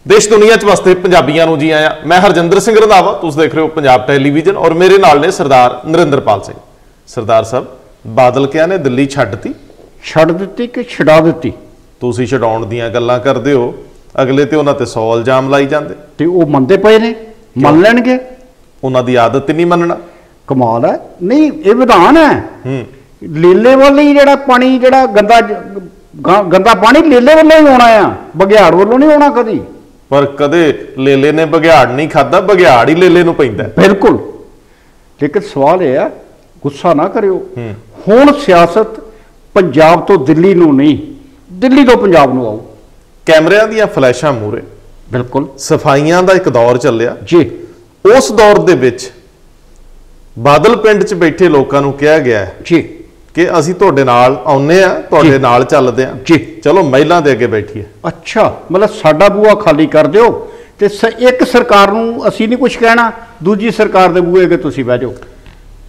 देश दुनिया च वसते पंजाबियों नूं जी आया। मैं हरजिंदर सिंह रंधावा, तुसीं देख रहे हो पंजाब टैलीविजन और मेरे नाल ने सरदार नरिंदरपाल सिंह। सरदार साहब, बादल क्या ने दिल्ली छड्डती? छड्ड दित्ती कि छड़ा दित्ती? तुसीं छडाउण दीयां गल्लां करदे हो, अगले ते उन्हां ते 100 इल्जाम लाई जांदे ते वो मनदे पए ने, मन लैणगे। उन्हां दी आदत नहीं मनना। कमाल है। नहीं, ये विधान है। लीले वाले ही जिहड़ा पानी, जिहड़ा गंदा पानी लीले वालों ही आना आ, बघियाड़ वालों नहीं आना कदी। पर कदे लेले ने बघियाड़ नहीं खादा, बघियाड़ ही लेले नूं पैंदा। बिल्कुल। लेकिन सवाल यह है, गुस्सा ना करियो, हुण सियासत पंजाब तो दिल्ली नूं नहीं, दिल्ली तो पंजाब नूं आऊ। कैमरिਆਂ ਦੀਆਂ ਫਲੈਸ਼ਾਂ ਮੂਰੇ, बिल्कुल सफाइयां ਦਾ ਇੱਕ ਦੌਰ ਚੱਲਿਆ जी। ਉਸ ਦੌਰ ਦੇ ਵਿੱਚ ਬਾਦਲ ਪਿੰਡ 'ਚ ਬੈਠੇ ਲੋਕਾਂ ਨੂੰ ਕਿਹਾ ਗਿਆ ਹੈ जी ਕਿ ਅਸੀਂ ਤੁਹਾਡੇ ਨਾਲ ਆਉਂਦੇ ਆ, ਤੁਹਾਡੇ ਨਾਲ ਚੱਲਦੇ ਆ जी। ਚਲੋ ਮਹਿਲਾਂ ਦੇ ਅੱਗੇ ਬੈਠੀਏ। अच्छा, मतलब साडा बूआ खाली कर दिओ ते एक सरकार नूं असीं नहीं कुछ कहना, दूजी सरकार दे बूए अगे तुसीं बह जाओ।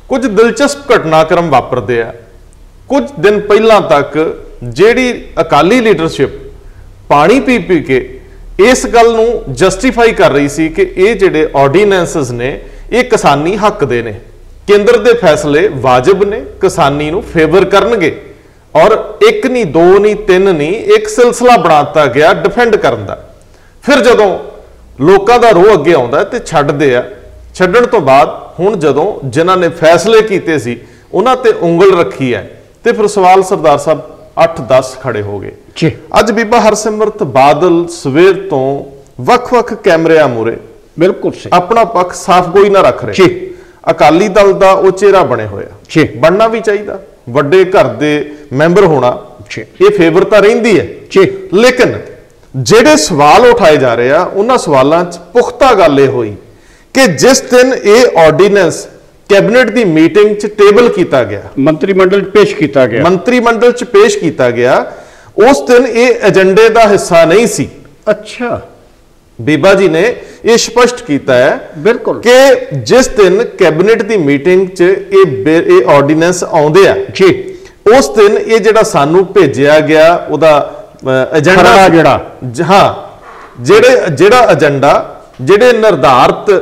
ਕੁਝ ਦਿਲਚਸਪ ਘਟਨਾਕ੍ਰਮ ਵਾਪਰਦੇ ਆ। ਕੁਝ ਦਿਨ ਪਹਿਲਾਂ ਤੱਕ ਜਿਹੜੀ ਅਕਾਲੀ ਲੀਡਰਸ਼ਿਪ ਪਾਣੀ ਪੀ ਪੀ ਕੇ ਇਸ ਗੱਲ ਨੂੰ ਜਸਟੀਫਾਈ ਕਰ ਰਹੀ ਸੀ ਕਿ ਇਹ ਜਿਹੜੇ ਆਰਡੀਨੈਂਸਸ ਨੇ ਇਹ ਕਿਸਾਨੀ ਹੱਕ ਦੇ ਨੇ, ਕੇਂਦਰ ਦੇ ਫੈਸਲੇ ਵਾਜਬ ਨੇ, ਕਿਸਾਨੀ ਨੂੰ ਫੇਵਰ ਕਰਨਗੇ, ਔਰ ਇੱਕ ਨਹੀਂ, ਦੋ ਨਹੀਂ, ਤਿੰਨ ਨਹੀਂ, ਇੱਕ ਸਿਲਸਿਲਾ ਬਣਾਤਾ ਗਿਆ ਡਿਫੈਂਡ ਕਰਨ ਦਾ। ਫਿਰ ਜਦੋਂ ਲੋਕਾਂ ਦਾ ਰੋਹ ਅੱਗੇ ਆਉਂਦਾ ਤੇ ਛੱਡਦੇ ਆ। ਛੱਡਣ ਤੋਂ ਬਾਅਦ ਹੁਣ ਜਦੋਂ ਜਿਨ੍ਹਾਂ ਨੇ ਫੈਸਲੇ ਕੀਤੇ ਸੀ ਉਹਨਾਂ ਤੇ ਉਂਗਲ ਰੱਖੀ ਹੈ ਤੇ ਫਿਰ ਸਵਾਲ ਸਰਦਾਰ ਸਾਹਿਬ 8-10 ਖੜੇ ਹੋ ਗਏ जी। ਅੱਜ ਬੀਬਾ ਹਰਸਿਮਰਤ ਬਾਦਲ ਸਵੇਰ ਤੋਂ ਵੱਖ-ਵੱਖ ਕੈਮਰਿਆਂ ਮੂਰੇ बिल्कुल सही। ਆਪਣਾ ਪੱਖ ਸਾਫ਼ ਕੋਈ ਨਾ ਰੱਖ ਰਹੇ। जी ਅਕਾਲੀ ਦਲ ਦਾ ਉਹ ਚਿਹਰਾ ਬਣੇ ਹੋਇਆ, जी ਬਣਨਾ ਵੀ ਚਾਹੀਦਾ, ਵੱਡੇ ਘਰ ਦੇ ਮੈਂਬਰ ਹੋਣਾ जी ਇਹ ਫੇਵਰ ਤਾਂ ਰਹਿੰਦੀ ਹੈ। जी ਲੇਕਿਨ ਜਿਹੜੇ ਸਵਾਲ ਉਠਾਏ ਜਾ ਰਹੇ ਆ ਉਹਨਾਂ ਸਵਾਲਾਂ 'ਚ ਪੁਖਤਾ ਗੱਲ ਇਹ ਹੋਈ ਕਿ ਜਿਸ ਦਿਨ ਇਹ ਆਰਡੀਨੈਂਸ कैबिनेट की मीटिंग च टेबल किया गया, मंत्रिमंडल पेश किया गया, मंत्रिमंडल च पेश किया गया, उस दिन ये एजेंडे का हिस्सा नहीं सी। अच्छा, बीबा जी ने यह स्पष्ट किया है बिल्कुल कि जिस दिन कैबिनेट की मीटिंग च ये ऑर्डीनेंस आउंदे आ जी, उस दिन ये जिहड़ा सानू भेजिया गया उहदा एजेंडा जिहड़ा हाँ जिहड़ा एजेंडा जिहड़े निर्धारित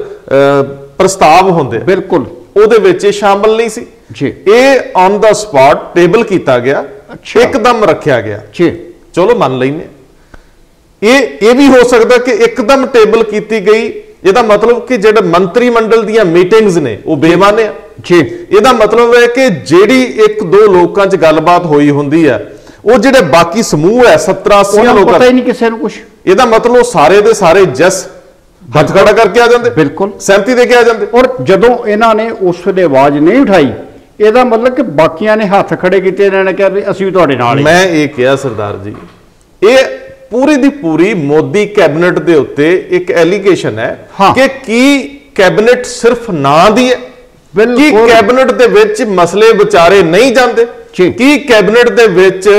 प्रस्ताव होंदे बिल्कुल ਉਹਦੇ ਵਿੱਚ ਸ਼ਾਮਲ ਨਹੀਂ ਸੀ ਜੀ। ਇਹ ਔਨ ਦਾ ਸਪॉट ਟੇਬਲ ਕੀਤਾ ਗਿਆ, ਇੱਕਦਮ ਰੱਖਿਆ ਗਿਆ ਜੀ। ਚਲੋ ਮੰਨ ਲੈਨੇ ਇਹ ਵੀ ਹੋ ਸਕਦਾ ਕਿ ਇੱਕਦਮ ਟੇਬਲ ਕੀਤੀ ਗਈ, ਇਹਦਾ ਮਤਲਬ ਕਿ ਜਿਹੜੇ ਮੰਤਰੀ ਮੰਡਲ ਦੀਆਂ ਮੀਟਿੰਗਸ ਨੇ ਉਹ ਬੇਮਾਨੇ ਆ ਜੀ। ਇਹਦਾ ਮਤਲਬ ਹੈ ਕਿ ਜਿਹੜੀ ਇੱਕ ਦੋ ਲੋਕਾਂ 'ਚ ਗੱਲਬਾਤ ਹੋਈ ਹੁੰਦੀ ਹੈ ਉਹ ਜਿਹੜੇ ਬਾਕੀ ਸਮੂਹ ਹੈ 70-80 ਲੋਕਾਂ ਪਤਾ ਹੀ ਨਹੀਂ ਕਿਸੇ ਨੂੰ ਕੁਝ, ਇਹਦਾ ਮਤਲਬ ਸਾਰੇ ਦੇ ਸਾਰੇ ਜਸ हथ खड़ा करके आ जाते, बिल्कुल सहमति दे के आ जाते। और जदों इन्होंने उस वेले आवाज नहीं उठाई, ਇਹਦਾ मतलब कि बाकियां ने हथ खड़े किए, इन्होंने कहा भी ਅਸੀਂ ਵੀ ਤੁਹਾਡੇ ਨਾਲ। मैं ये कहा सरदार जी, ये पूरी दी पूरी मोदी कैबिनेट दे उत्ते एक एलिगेशन है हाँ। कि की कैबिनेट सिर्फ ना दी है, की कैबिनेट दे विच मसले विचारे नहीं जाते, की कैबिनेट दे विच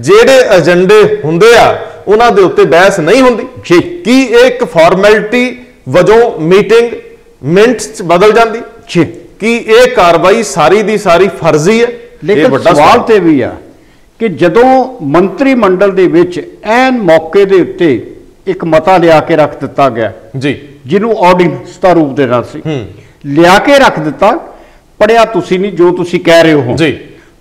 जेड़े एजेंडे हुंदे आ उन्हां दे उत्ते बहस नहीं हुंदी, की एक फॉर्मैलिटी वजों मीटिंग मिनट्स च बदल जाती, कि यह कार्रवाई सारी दी सारी फर्जी है। लेकिन सवाल ते भी है कि जदों मंत्रिमंडल दे विच ऐन मौके दे उत्ते एक मता लिया के रख दिता गया जी, जिन्हों ऑर्डिनेंस का रूप देना सी, लिया के रख दिता, पढ़िया तुसी नहीं जो तुसी कह रहे हो जी,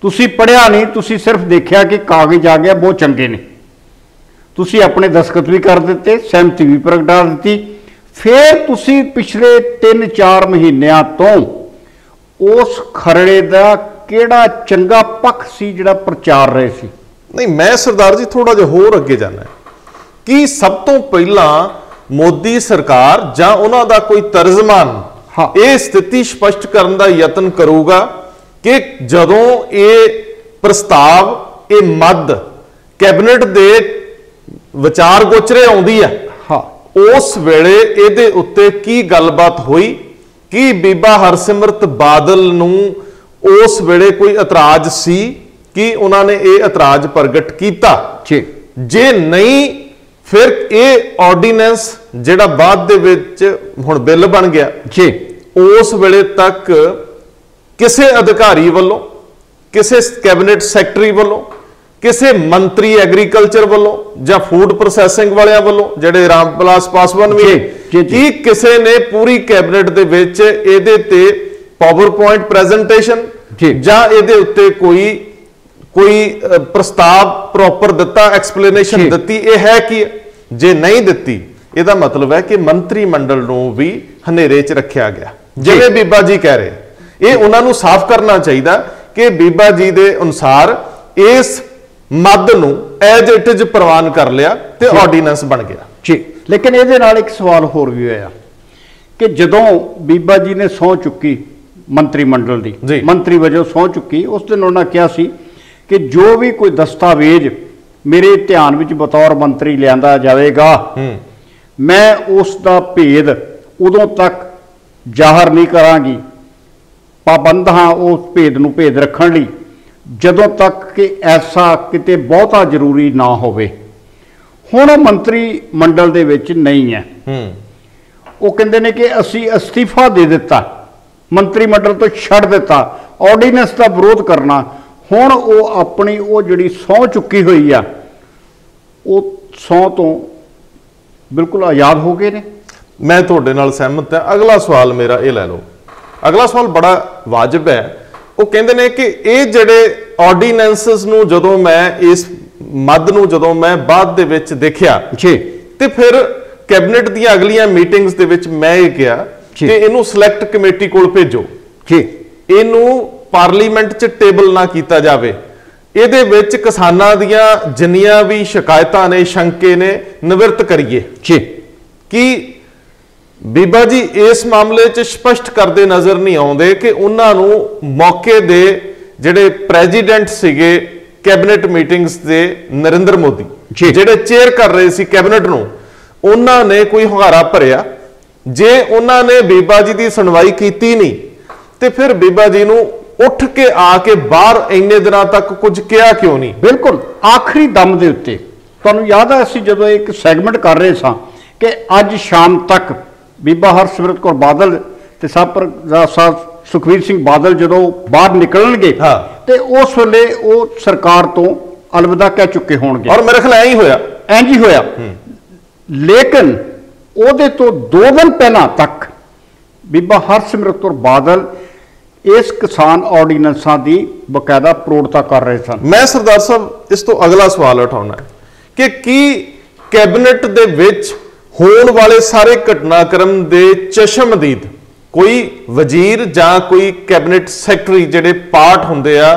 तुसी पढ़िया नहीं, तुसी सिर्फ देखा कि कागज आ गया बहुत चंगे ने, तुसी अपने दस्तखत भी कर दिते, सहमति भी प्रगटा दी, फिर तुसी पिछले 3-4 महीनों तो उस खरड़े का किहड़ा चंगा पक्ष सी जिहड़ा प्रचार रहे सी? नहीं, मैं सरदार जी थोड़ा जिहा होर अगे जाना है कि सब तो पहला मोदी सरकार जां उन्हां दा कोई तर्जमान हाँ। ये स्थिति स्पष्ट करने का यत्न करूगा कि जदों ये प्रस्ताव ये मद कैबिनेट दे विचार गोचरे आउंदी है हाँ, उस वेले इहदे उत्ते की गलबात हुई कि बीबा हरसिमरत बादल नूं उस वेले कोई इतराज सी कि उन्होंने ये इतराज प्रगट किया? जे नहीं फिर ये ऑर्डीनेंस जिहड़ा बाद दे विच हुण बिल बन गया जी, उस वेले तक किसी अधिकारी वालों किसी कैबिनेट सैकटरी वालों ਕਿਸੇ ਮੰਤਰੀ ਐਗਰੀਕਲਚਰ ਵੱਲੋਂ ਜਾਂ ਫੂਡ ਪ੍ਰੋਸੈਸਿੰਗ ਵਾਲਿਆਂ ਵੱਲੋਂ ਜਿਹੜੇ ਰਾਮ ਵਿਲਾਸ ਪਾਸਵਾਨ ਵੀ ਕੀ ਕਿਸੇ ਨੇ ਪੂਰੀ ਕੈਬਨਿਟ ਦੇ ਵਿੱਚ ਇਹਦੇ ਤੇ ਪਾਵਰ ਪੁਆਇੰਟ ਪ੍ਰੈਜੈਂਟੇਸ਼ਨ ਜਾਂ ਇਹਦੇ ਉੱਤੇ ਕੋਈ ਪ੍ਰਸਤਾਵ ਪ੍ਰੋਪਰ ਦਿੱਤਾ, ਐਕਸਪਲੇਨੇਸ਼ਨ ਦਿੱਤੀ ਇਹ ਹੈ ਕਿ ਜੇ ਨਹੀਂ ਦਿੱਤੀ ਇਹਦਾ ਮਤਲਬ ਹੈ ਕਿ ਮੰਤਰੀ ਮੰਡਲ ਨੂੰ ਵੀ ਹਨੇਰੇ 'ਚ ਰੱਖਿਆ ਗਿਆ। ਜਿਵੇਂ ਬੀਬਾ ਜੀ ਕਹਿ ਰਹੇ, ਇਹ ਉਹਨਾਂ ਨੂੰ ਸਾਫ਼ ਕਰਨਾ ਚਾਹੀਦਾ ਕਿ ਬੀਬਾ ਜੀ ਦੇ ਅਨੁਸਾਰ ਇਸ ਮੱਦ ਨੂੰ ਐਜ ਇਟ ਇਜ਼ ਪ੍ਰਵਾਨ ਕਰ ਲਿਆ ਤੇ ਆਰਡੀਨੈਂਸ ਬਣ ਗਿਆ ਜੀ। ਲੇਕਿਨ ਇਹਦੇ ਨਾਲ ਇੱਕ ਸਵਾਲ ਹੋਰ ਵੀ ਹੋਇਆ ਕਿ ਜਦੋਂ ਬੀਬਾ ਜੀ ਨੇ ਸਹੁੰ ਚੁੱਕੀ ਮੰਤਰੀ ਮੰਡਲ ਦੀ, ਮੰਤਰੀ ਵਜੋਂ ਸਹੁੰ ਚੁੱਕੀ, ਉਸ ਦਿਨ ਉਹਨਾਂ ਕਿਹਾ ਸੀ ਕਿ ਜੋ ਵੀ ਕੋਈ ਦਸਤਾਵੇਜ਼ ਮੇਰੇ ਧਿਆਨ ਵਿੱਚ ਬਤੌਰ ਮੰਤਰੀ ਲਿਆਂਦਾ ਜਾਵੇਗਾ ਮੈਂ ਉਸ ਦਾ ਭੇਦ ਉਦੋਂ ਤੱਕ ਜ਼ਾਹਰ ਨਹੀਂ ਕਰਾਂਗੀ, ਪਾਬੰਦ ਹਾਂ ਉਸ ਭੇਦ ਨੂੰ ਭੇਦ ਰੱਖਣ ਲਈ ਜਦੋਂ ਤੱਕ ਕਿ ਐਸਾ ਕਿਤੇ ਬਹੁਤਾ ਜ਼ਰੂਰੀ ਨਾ ਹੋਵੇ। ਹੁਣ ਮੰਤਰੀ ਮੰਡਲ ਦੇ ਵਿੱਚ ਨਹੀਂ ਹੈ। ਉਹ ਕਹਿੰਦੇ ਨੇ ਕਿ ਅਸੀਂ ਅਸਤੀਫਾ ਦੇ ਦਿੱਤਾ, ਮੰਤਰੀ ਮੰਡਲ ਤੋਂ ਛੱਡ ਦਿੱਤਾ, ਆਰਡੀਨੈਂਸ ਦਾ ਵਿਰੋਧ ਕਰਨਾ। ਹੁਣ ਉਹ ਆਪਣੀ ਉਹ ਜਿਹੜੀ ਸਹੁੰ ਚੁੱਕੀ ਹੋਈ ਆ ਉਹ ਸਹੁੰ ਤੋਂ ਬਿਲਕੁਲ ਆਜ਼ਾਦ ਹੋ ਗਏ ਨੇ। ਮੈਂ ਤੁਹਾਡੇ ਨਾਲ ਸਹਿਮਤ ਹਾਂ। ਅਗਲਾ ਸਵਾਲ ਮੇਰਾ ਇਹ ਲੈ ਲਓ, ਅਗਲਾ ਸਵਾਲ ਬੜਾ ਵਾਜਬ ਹੈ। ਉਹ ਕਹਿੰਦੇ ਨੇ ਕਿ ਇਹ ਜਿਹੜੇ ਆਰਡੀਨੈਂਸਸ ਨੂੰ ਜਦੋਂ ਮੈਂ ਇਸ ਮੱਦ ਨੂੰ ਜਦੋਂ ਮੈਂ ਬਾਅਦ ਦੇ ਵਿੱਚ ਦੇਖਿਆ ਤੇ ਫਿਰ ਕੈਬਨਿਟ ਦੀਆਂ ਅਗਲੀਆਂ ਮੀਟਿੰਗਸ ਦੇ ਵਿੱਚ ਮੈਂ ਇਹ ਕਿਹਾ ਕਿ ਇਹਨੂੰ ਸਿਲੈਕਟ ਕਮੇਟੀ ਕੋਲ ਭੇਜੋ, ਇਹਨੂੰ ਪਾਰਲੀਮੈਂਟ 'ਚ ਟੇਬਲ ਨਾ ਕੀਤਾ ਜਾਵੇ, ਇਹਦੇ ਵਿੱਚ ਕਿਸਾਨਾਂ ਦੀਆਂ ਜਿੰਨੀਆਂ ਵੀ ਸ਼ਿਕਾਇਤਾਂ ਨੇ, ਸ਼ੰਕੇ ਨੇ, ਨਿਵਰਤ ਕਰੀਏ। ਕਿ ਬੀਬਾ ਜੀ ਇਸ ਮਾਮਲੇ 'ਚ ਸਪਸ਼ਟ ਕਰਦੇ ਨਜ਼ਰ ਨਹੀਂ ਆਉਂਦੇ ਕਿ ਉਹਨਾਂ ਨੂੰ ਮੌਕੇ ਦੇ ਜਿਹੜੇ ਪ੍ਰੈਜ਼ੀਡੈਂਟ ਸੀਗੇ ਕੈਬਨਿਟ ਮੀਟਿੰਗਸ ਦੇ ਨਰਿੰਦਰ ਮੋਦੀ ਜਿਹੜੇ ਚੇਅਰ ਕਰ ਰਹੇ ਸੀ ਕੈਬਨਿਟ ਨੂੰ, ਉਹਨਾਂ ਨੇ ਕੋਈ ਹੁੰਗਾਰਾ ਭਰਿਆ? ਜੇ ਉਹਨਾਂ ਨੇ ਬੀਬਾ ਜੀ ਦੀ ਸੁਣਵਾਈ ਕੀਤੀ ਨਹੀਂ ਤੇ ਫਿਰ ਬੀਬਾ ਜੀ ਨੂੰ ਉੱਠ ਕੇ ਆ ਕੇ ਬਾਹਰ ਇੰਨੇ ਦਿਨਾਂ ਤੱਕ ਕੁਝ ਕਿਹਾ ਕਿਉਂ ਨਹੀਂ? ਬਿਲਕੁਲ ਆਖਰੀ ਦਮ ਦੇ ਉੱਤੇ ਤੁਹਾਨੂੰ ਯਾਦ ਹੈ ਅਸੀਂ ਜਦੋਂ ਇੱਕ ਸੈਗਮੈਂਟ ਕਰ ਰਹੇ ਸਾਂ ਕਿ ਅੱਜ ਸ਼ਾਮ ਤੱਕ ਬੀਬਾ ਹਰਸਿਮਰਤ ਕੌਰ ਬਾਦਲ ਤੇ ਸਾਹਿਬ ਸੁਖਬੀਰ ਸਿੰਘ ਬਾਦਲ ਜਦੋਂ ਬਾਹਰ ਨਿਕਲਣਗੇ ਤੇ ਉਸ ਵੇਲੇ ਉਹ ਸਰਕਾਰ ਤੋਂ ਅਲਵਿਦਾ ਕਹਿ ਚੁੱਕੇ ਹੋਣਗੇ। ਔਰ ਮੇਰੇ ਖਿਆਲ ਇੰਜ ਹੀ ਹੋਇਆ। ਲੇਕਿਨ ਉਹਦੇ ਤੋਂ 2 ਦਿਨ ਪਹਿਲਾਂ ਤੱਕ ਬੀਬਾ ਹਰਸਿਮਰਤ ਕੌਰ ਬਾਦਲ ਇਸ ਕਿਸਾਨ ਆਰਡੀਨੈਂਸਾਂ ਦੀ ਬਕਾਇਦਾ ਪ੍ਰੋੜਤਾ ਕਰ ਰਹੇ ਸਨ। ਮੈਂ ਸਰਦਾਰ ਸਾਹਿਬ ਇਸ ਤੋਂ ਅਗਲਾ ਸਵਾਲ ਉਠਾਉਣਾ ਕਿ ਕੀ ਕੈਬਨਿਟ ਦੇ ਵਿੱਚ ਹੋਣ ਵਾਲੇ ਸਾਰੇ ਘਟਨਾਕ੍ਰਮ ਦੇ ਚਸ਼ਮਦੀਦ ਕੋਈ ਵਜ਼ੀਰ ਜਾਂ ਕੋਈ ਕੈਬਨਿਟ ਸੈਕਟਰੀ ਜਿਹੜੇ ਪਾਰਟ ਹੁੰਦੇ ਆ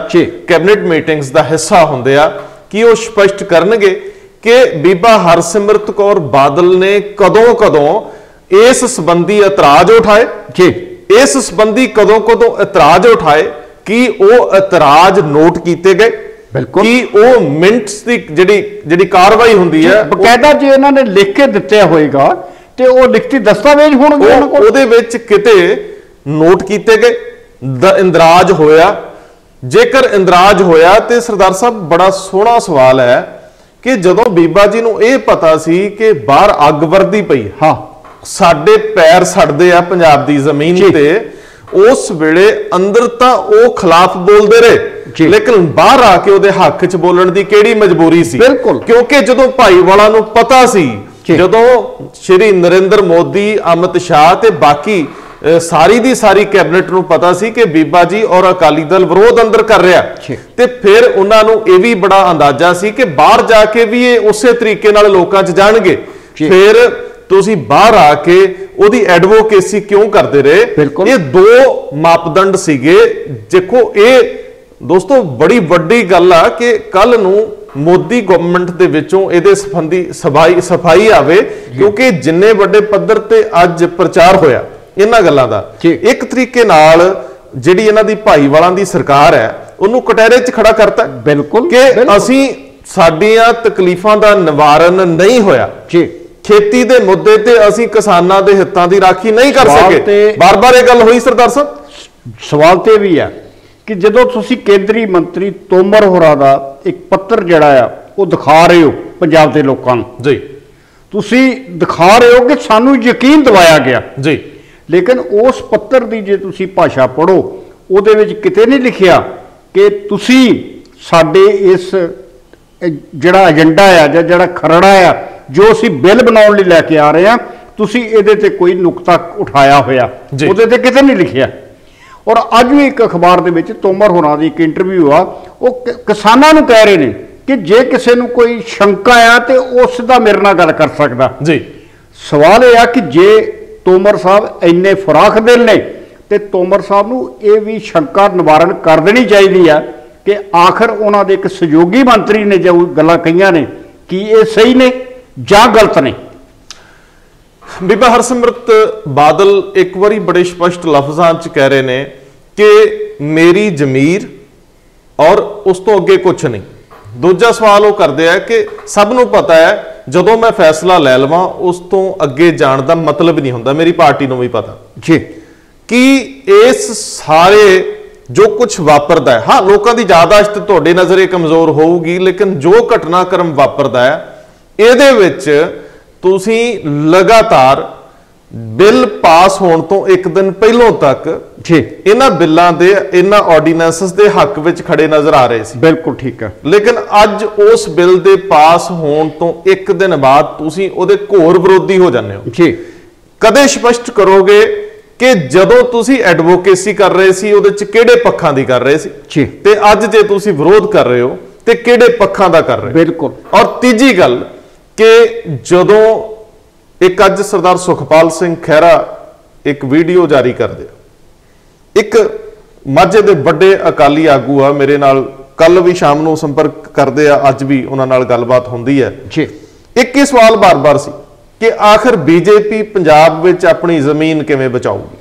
ਕੈਬਨਿਟ ਮੀਟਿੰਗਸ ਦਾ ਹਿੱਸਾ ਹੁੰਦੇ ਆ, ਕੀ ਉਹ ਸਪਸ਼ਟ ਕਰਨਗੇ ਕਿ ਬੀਬਾ ਹਰਸਿਮਰਤ ਕੌਰ ਬਾਦਲ ਨੇ ਕਦੋਂ ਇਸ ਸੰਬੰਧੀ ਇਤਰਾਜ਼ ਉਠਾਏ, ਇਸ ਸੰਬੰਧੀ ਕਦੋਂ ਇਤਰਾਜ਼ ਉਠਾਏ, ਕੀ ਉਹ ਇਤਰਾਜ਼ ਨੋਟ ਕੀਤੇ ਗਏ? ਕੀ ਉਹ ਮਿੰਟਸ ਦੀ ਜਿਹੜੀ ਕਾਰਵਾਈ ਹੁੰਦੀ ਹੈ ਬਕਾਇਦਾ ਜੇ ਇਹਨਾਂ ਨੇ ਲਿਖ ਕੇ ਦਿੱਤਾ ਹੋਏਗਾ ਤੇ ਉਹ ਲਿਖਤੀ ਦਸਤਾਵੇਜ਼ ਹੋਣਗੇ ਉਹਨਾਂ ਕੋਲ, ਉਹਦੇ ਵਿੱਚ ਕਿਤੇ ਨੋਟ ਕੀਤੇ ਗਏ? ਇੰਦਰਾਜ ਹੋਇਆ? ਜੇਕਰ ਇੰਦਰਾਜ ਹੋਇਆ ਤੇ ਸਰਦਾਰ ਸਾਹਿਬ ਬੜਾ ਸੋਹਣਾ ਸਵਾਲ ਹੈ ਕਿ ਜਦੋਂ ਬੀਬਾ ਜੀ ਨੂੰ ਇਹ ਪਤਾ ਸੀ ਕਿ ਬਾਹਰ ਅੱਗ ਵਰਦੀ ਪਈ, ਸਾਡੇ ਪੈਰ ਸੜਦੇ ਆ ਪੰਜਾਬ ਦੀ ਜ਼ਮੀਨ ਤੇ, ਉਸ ਵੇਲੇ ਅੰਦਰ ਤਾਂ ਉਹ ਖਿਲਾਫ ਬੋਲਦੇ ਰਹੇ ਲੇਕਿਨ ਬਾਹਰ ਆ ਕੇ ਉਹਦੇ ਹੱਕ 'ਚ ਬੋਲਣ ਦੀ ਕਿਹੜੀ ਮਜਬੂਰੀ ਸੀ? ਕਿਉਂਕਿ ਜਦੋਂ ਭਾਈਵਾਲਾ ਨੂੰ ਪਤਾ ਸੀ, ਜਦੋਂ ਸ਼੍ਰੀ ਨਰਿੰਦਰ ਮੋਦੀ, ਅਮਿਤ ਸ਼ਾਹ ਤੇ ਬਾਕੀ ਸਾਰੀ ਦੀ ਸਾਰੀ ਕੈਬਨਿਟ ਨੂੰ ਪਤਾ ਸੀ ਕਿ ਬੀਬਾ ਜੀ ਔਰ ਅਕਾਲੀ ਦਲ ਵਿਰੋਧ ਅੰਦਰ ਕਰ ਰਿਹਾ ਤੇ ਫਿਰ ਉਹਨਾਂ ਨੂੰ ਇਹ ਵੀ ਬੜਾ ਅੰਦਾਜ਼ਾ ਸੀ ਕਿ ਬਾਹਰ ਜਾ ਕੇ ਵੀ ਇਹ ਉਸੇ ਤਰੀਕੇ ਨਾਲ ਲੋਕਾਂ 'ਚ ਜਾਣਗੇ। ਫਿਰ ਤੁਸੀਂ ਬਾਹਰ ਆ ਕੇ ਉਹਦੀ ਐਡਵੋਕੇਸੀ ਕਿਉਂ ਕਰਦੇ ਰਹੇ? ਇਹ 2 ਮਾਪਦੰਡ ਸੀਗੇ। ਦੇਖੋ ਇਹ ਦੋਸਤੋ ਬੜੀ ਵੱਡੀ ਗੱਲ ਆ ਕਿ ਕੱਲ ਨੂੰ ਮੋਦੀ ਗਵਰਨਮੈਂਟ ਦੇ ਵਿੱਚੋਂ ਇਹਦੇ ਸੰਬੰਧੀ ਸਫਾਈ ਆਵੇ, ਕਿਉਂਕਿ ਜਿੰਨੇ ਵੱਡੇ ਪੱਧਰ ਤੇ ਅੱਜ ਪ੍ਰਚਾਰ ਹੋਇਆ ਇਹਨਾਂ ਗੱਲਾਂ ਦਾ, ਇੱਕ ਤਰੀਕੇ ਨਾਲ ਜਿਹੜੀ ਇਹਨਾਂ ਦੀ ਭਾਈਵਾਲਾਂ ਦੀ ਸਰਕਾਰ ਹੈ ਉਹਨੂੰ ਕਟਹਿਰੇ 'ਚ ਖੜਾ ਕਰਤਾ ਕਿ ਅਸੀਂ ਸਾਡੀਆਂ ਤਕਲੀਫਾਂ ਦਾ ਨਿਵਾਰਨ ਨਹੀਂ ਹੋਇਆ, ਖੇਤੀ ਦੇ ਮੁੱਦੇ ਤੇ ਅਸੀਂ ਕਿਸਾਨਾਂ ਦੇ ਹਿੱਤਾਂ ਦੀ ਰਾਖੀ ਨਹੀਂ ਕਰ ਸਕੇ। ਬਾਰ-ਬਾਰ ਇਹ ਗੱਲ ਹੋਈ ਸਰਦਾਰ ਸਾਹਿਬ। ਸਵਾਲ ਤੇ ਵੀ ਆ ਕਿ ਜਦੋਂ ਤੁਸੀਂ ਕੇਂਦਰੀ ਮੰਤਰੀ ਤੋਮਰ ਹੋਰਾਂ ਦਾ ਇੱਕ ਪੱਤਰ ਜਿਹੜਾ ਆ ਉਹ ਦਿਖਾ ਰਹੇ ਹੋ ਪੰਜਾਬ ਦੇ ਲੋਕਾਂ ਨੂੰ, ਤੁਸੀਂ ਦਿਖਾ ਰਹੇ ਹੋ ਕਿ ਸਾਨੂੰ ਯਕੀਨ ਦਿਵਾਇਆ ਗਿਆ ਲੇਕਿਨ ਉਸ ਪੱਤਰ ਦੀ ਜੇ ਤੁਸੀਂ ਭਾਸ਼ਾ ਪੜ੍ਹੋ ਉਹਦੇ ਵਿੱਚ ਕਿਤੇ ਨਹੀਂ ਲਿਖਿਆ ਕਿ ਤੁਸੀਂ ਸਾਡੇ ਇਸ ਜਿਹੜਾ ਏਜੰਡਾ ਆ ਜਾਂ ਜਿਹੜਾ ਖਰੜਾ ਆ ਜੋ ਅਸੀਂ ਬਿੱਲ ਬਣਾਉਣ ਲਈ ਲੈ ਕੇ ਆ ਰਹੇ ਹਾਂ, ਤੁਸੀਂ ਇਹਦੇ ਤੇ ਕੋਈ ਨੁਕਤਾ ਉਠਾਇਆ ਹੋਇਆ ਉਹਦੇ ਤੇ ਕਿਤੇ ਨਹੀਂ ਲਿਖਿਆ। ਔਰ ਅੱਜ ਵੀ ਇੱਕ ਅਖਬਾਰ ਦੇ ਵਿੱਚ ਤੋਮਰ ਹੋਰਾਂ ਦੀ ਇੱਕ ਇੰਟਰਵਿਊ ਆ, ਉਹ ਕਿਸਾਨਾਂ ਨੂੰ ਕਹਿ ਰਹੇ ਨੇ ਕਿ ਜੇ ਕਿਸੇ ਨੂੰ ਕੋਈ ਸ਼ੰਕਾ ਆ ਤੇ ਉਸ ਦਾ ਮੇਰੇ ਨਾਲ ਗੱਲ ਕਰ ਸਕਦਾ ਜੀ। ਸਵਾਲ ਇਹ ਆ ਕਿ ਜੇ ਤੋਮਰ ਸਾਹਿਬ ਇੰਨੇ ਫਰਾਖ ਦਿਲ ਨੇ ਤੇ ਤੋਮਰ ਸਾਹਿਬ ਨੂੰ ਇਹ ਵੀ ਸ਼ੰਕਾ ਨਿਵਾਰਨ ਕਰ ਦੇਣੀ ਚਾਹੀਦੀ ਆ ਕਿ ਆਖਰ ਉਹਨਾਂ ਦੇ ਇੱਕ ਸਹਿਯੋਗੀ ਮੰਤਰੀ ਨੇ ਜੋ ਗੱਲਾਂ ਕਹੀਆਂ ਨੇ ਕੀ ਇਹ ਸਹੀ ਨੇ ਜਾਂ ਗਲਤ ਨੇ। ਬੀਬਾ ਹਰਸਿਮਰਤ ਬਾਦਲ ਇੱਕ ਵਾਰੀ ਬੜੇ ਸਪਸ਼ਟ ਲਫ਼ਜ਼ਾਂ 'ਚ ਕਹਿ ਰਹੇ ਨੇ ਕਿ ਮੇਰੀ ਜ਼ਮੀਰ ਔਰ ਉਸ ਤੋਂ ਅੱਗੇ ਕੁਝ ਨਹੀਂ। ਦੂਜਾ ਸਵਾਲ ਉਹ ਕਰਦੇ ਆ ਕਿ ਸਭ ਨੂੰ ਪਤਾ ਹੈ ਜਦੋਂ ਮੈਂ ਫੈਸਲਾ ਲੈ ਲਵਾਂ ਉਸ ਤੋਂ ਅੱਗੇ ਜਾਣ ਦਾ ਮਤਲਬ ਨਹੀਂ ਹੁੰਦਾ, ਮੇਰੀ ਪਾਰਟੀ ਨੂੰ ਵੀ ਪਤਾ ਜੀ ਕਿ ਇਸ ਸਾਰੇ ਜੋ ਕੁਝ ਵਾਪਰਦਾ ਹੈ, ਹਾਂ ਲੋਕਾਂ ਦੀ ਯਾਦਾਸ਼ਤ ਤੁਹਾਡੇ ਨਜ਼ਰੇ ਕਮਜ਼ੋਰ ਹੋਊਗੀ, ਲੇਕਿਨ ਜੋ ਘਟਨਾਕ੍ਰਮ ਵਾਪਰਦਾ ਹੈ ਇਹਦੇ ਵਿੱਚ ਤੁਸੀਂ ਲਗਾਤਾਰ ਬਿੱਲ ਪਾਸ ਹੋਣ ਤੋਂ ਇੱਕ ਦਿਨ ਪਹਿਲਾਂ ਤੱਕ ਜੀ ਇਹਨਾਂ ਬਿੱਲਾਂ ਦੇ ਇਹਨਾਂ ਆਰਡੀਨੈਂਸਸ ਦੇ ਹੱਕ ਵਿੱਚ ਖੜੇ ਨਜ਼ਰ ਆ ਰਹੇ ਸੀ। ਬਿਲਕੁਲ ਠੀਕ ਹੈ। ਲੇਕਿਨ ਅੱਜ ਉਸ ਬਿੱਲ ਦੇ ਪਾਸ ਹੋਣ ਤੋਂ ਇੱਕ ਦਿਨ ਬਾਅਦ ਤੁਸੀਂ ਉਹਦੇ ਘੋਰ ਵਿਰੋਧੀ ਹੋ ਜਾਂਦੇ ਹੋ ਜੀ। ਕਦੇ ਸਪਸ਼ਟ ਕਰੋਗੇ ਕਿ ਜਦੋਂ ਤੁਸੀਂ ਐਡਵੋਕੇਸੀ ਕਰ ਰਹੇ ਸੀ ਉਹਦੇ ਚ ਕਿਹੜੇ ਪੱਖਾਂ ਦੀ ਕਰ ਰਹੇ ਸੀ ਜੀ, ਤੇ ਅੱਜ ਜੇ ਤੁਸੀਂ ਵਿਰੋਧ ਕਰ ਰਹੇ ਹੋ ਤੇ ਕਿਹੜੇ ਪੱਖਾਂ ਦਾ ਕਰ ਰਹੇ ਹੋ। ਬਿਲਕੁਲ। ਔਰ ਤੀਜੀ ਗੱਲ ਕਿ ਜਦੋਂ ਇੱਕ ਅੱਜ ਸਰਦਾਰ ਸੁਖਪਾਲ ਸਿੰਘ ਖਹਿਰਾ ਇੱਕ ਵੀਡੀਓ ਜਾਰੀ ਕਰਦੇ ਆ, ਇੱਕ ਮਾਝੇ ਦੇ ਵੱਡੇ ਅਕਾਲੀ ਆਗੂ ਆ, ਮੇਰੇ ਨਾਲ ਕੱਲ ਵੀ ਸ਼ਾਮ ਨੂੰ ਸੰਪਰਕ ਕਰਦੇ ਆ, ਅੱਜ ਵੀ ਉਹਨਾਂ ਨਾਲ ਗੱਲਬਾਤ ਹੁੰਦੀ ਹੈ ਜੀ। ਇੱਕ ਹੀ ਸਵਾਲ ਬਾਰ-ਬਾਰ ਸੀ ਕਿ ਆਖਰ ਬੀਜੇਪੀ ਪੰਜਾਬ ਵਿੱਚ ਆਪਣੀ ਜ਼ਮੀਨ ਕਿਵੇਂ ਬਚਾਊਗੀ।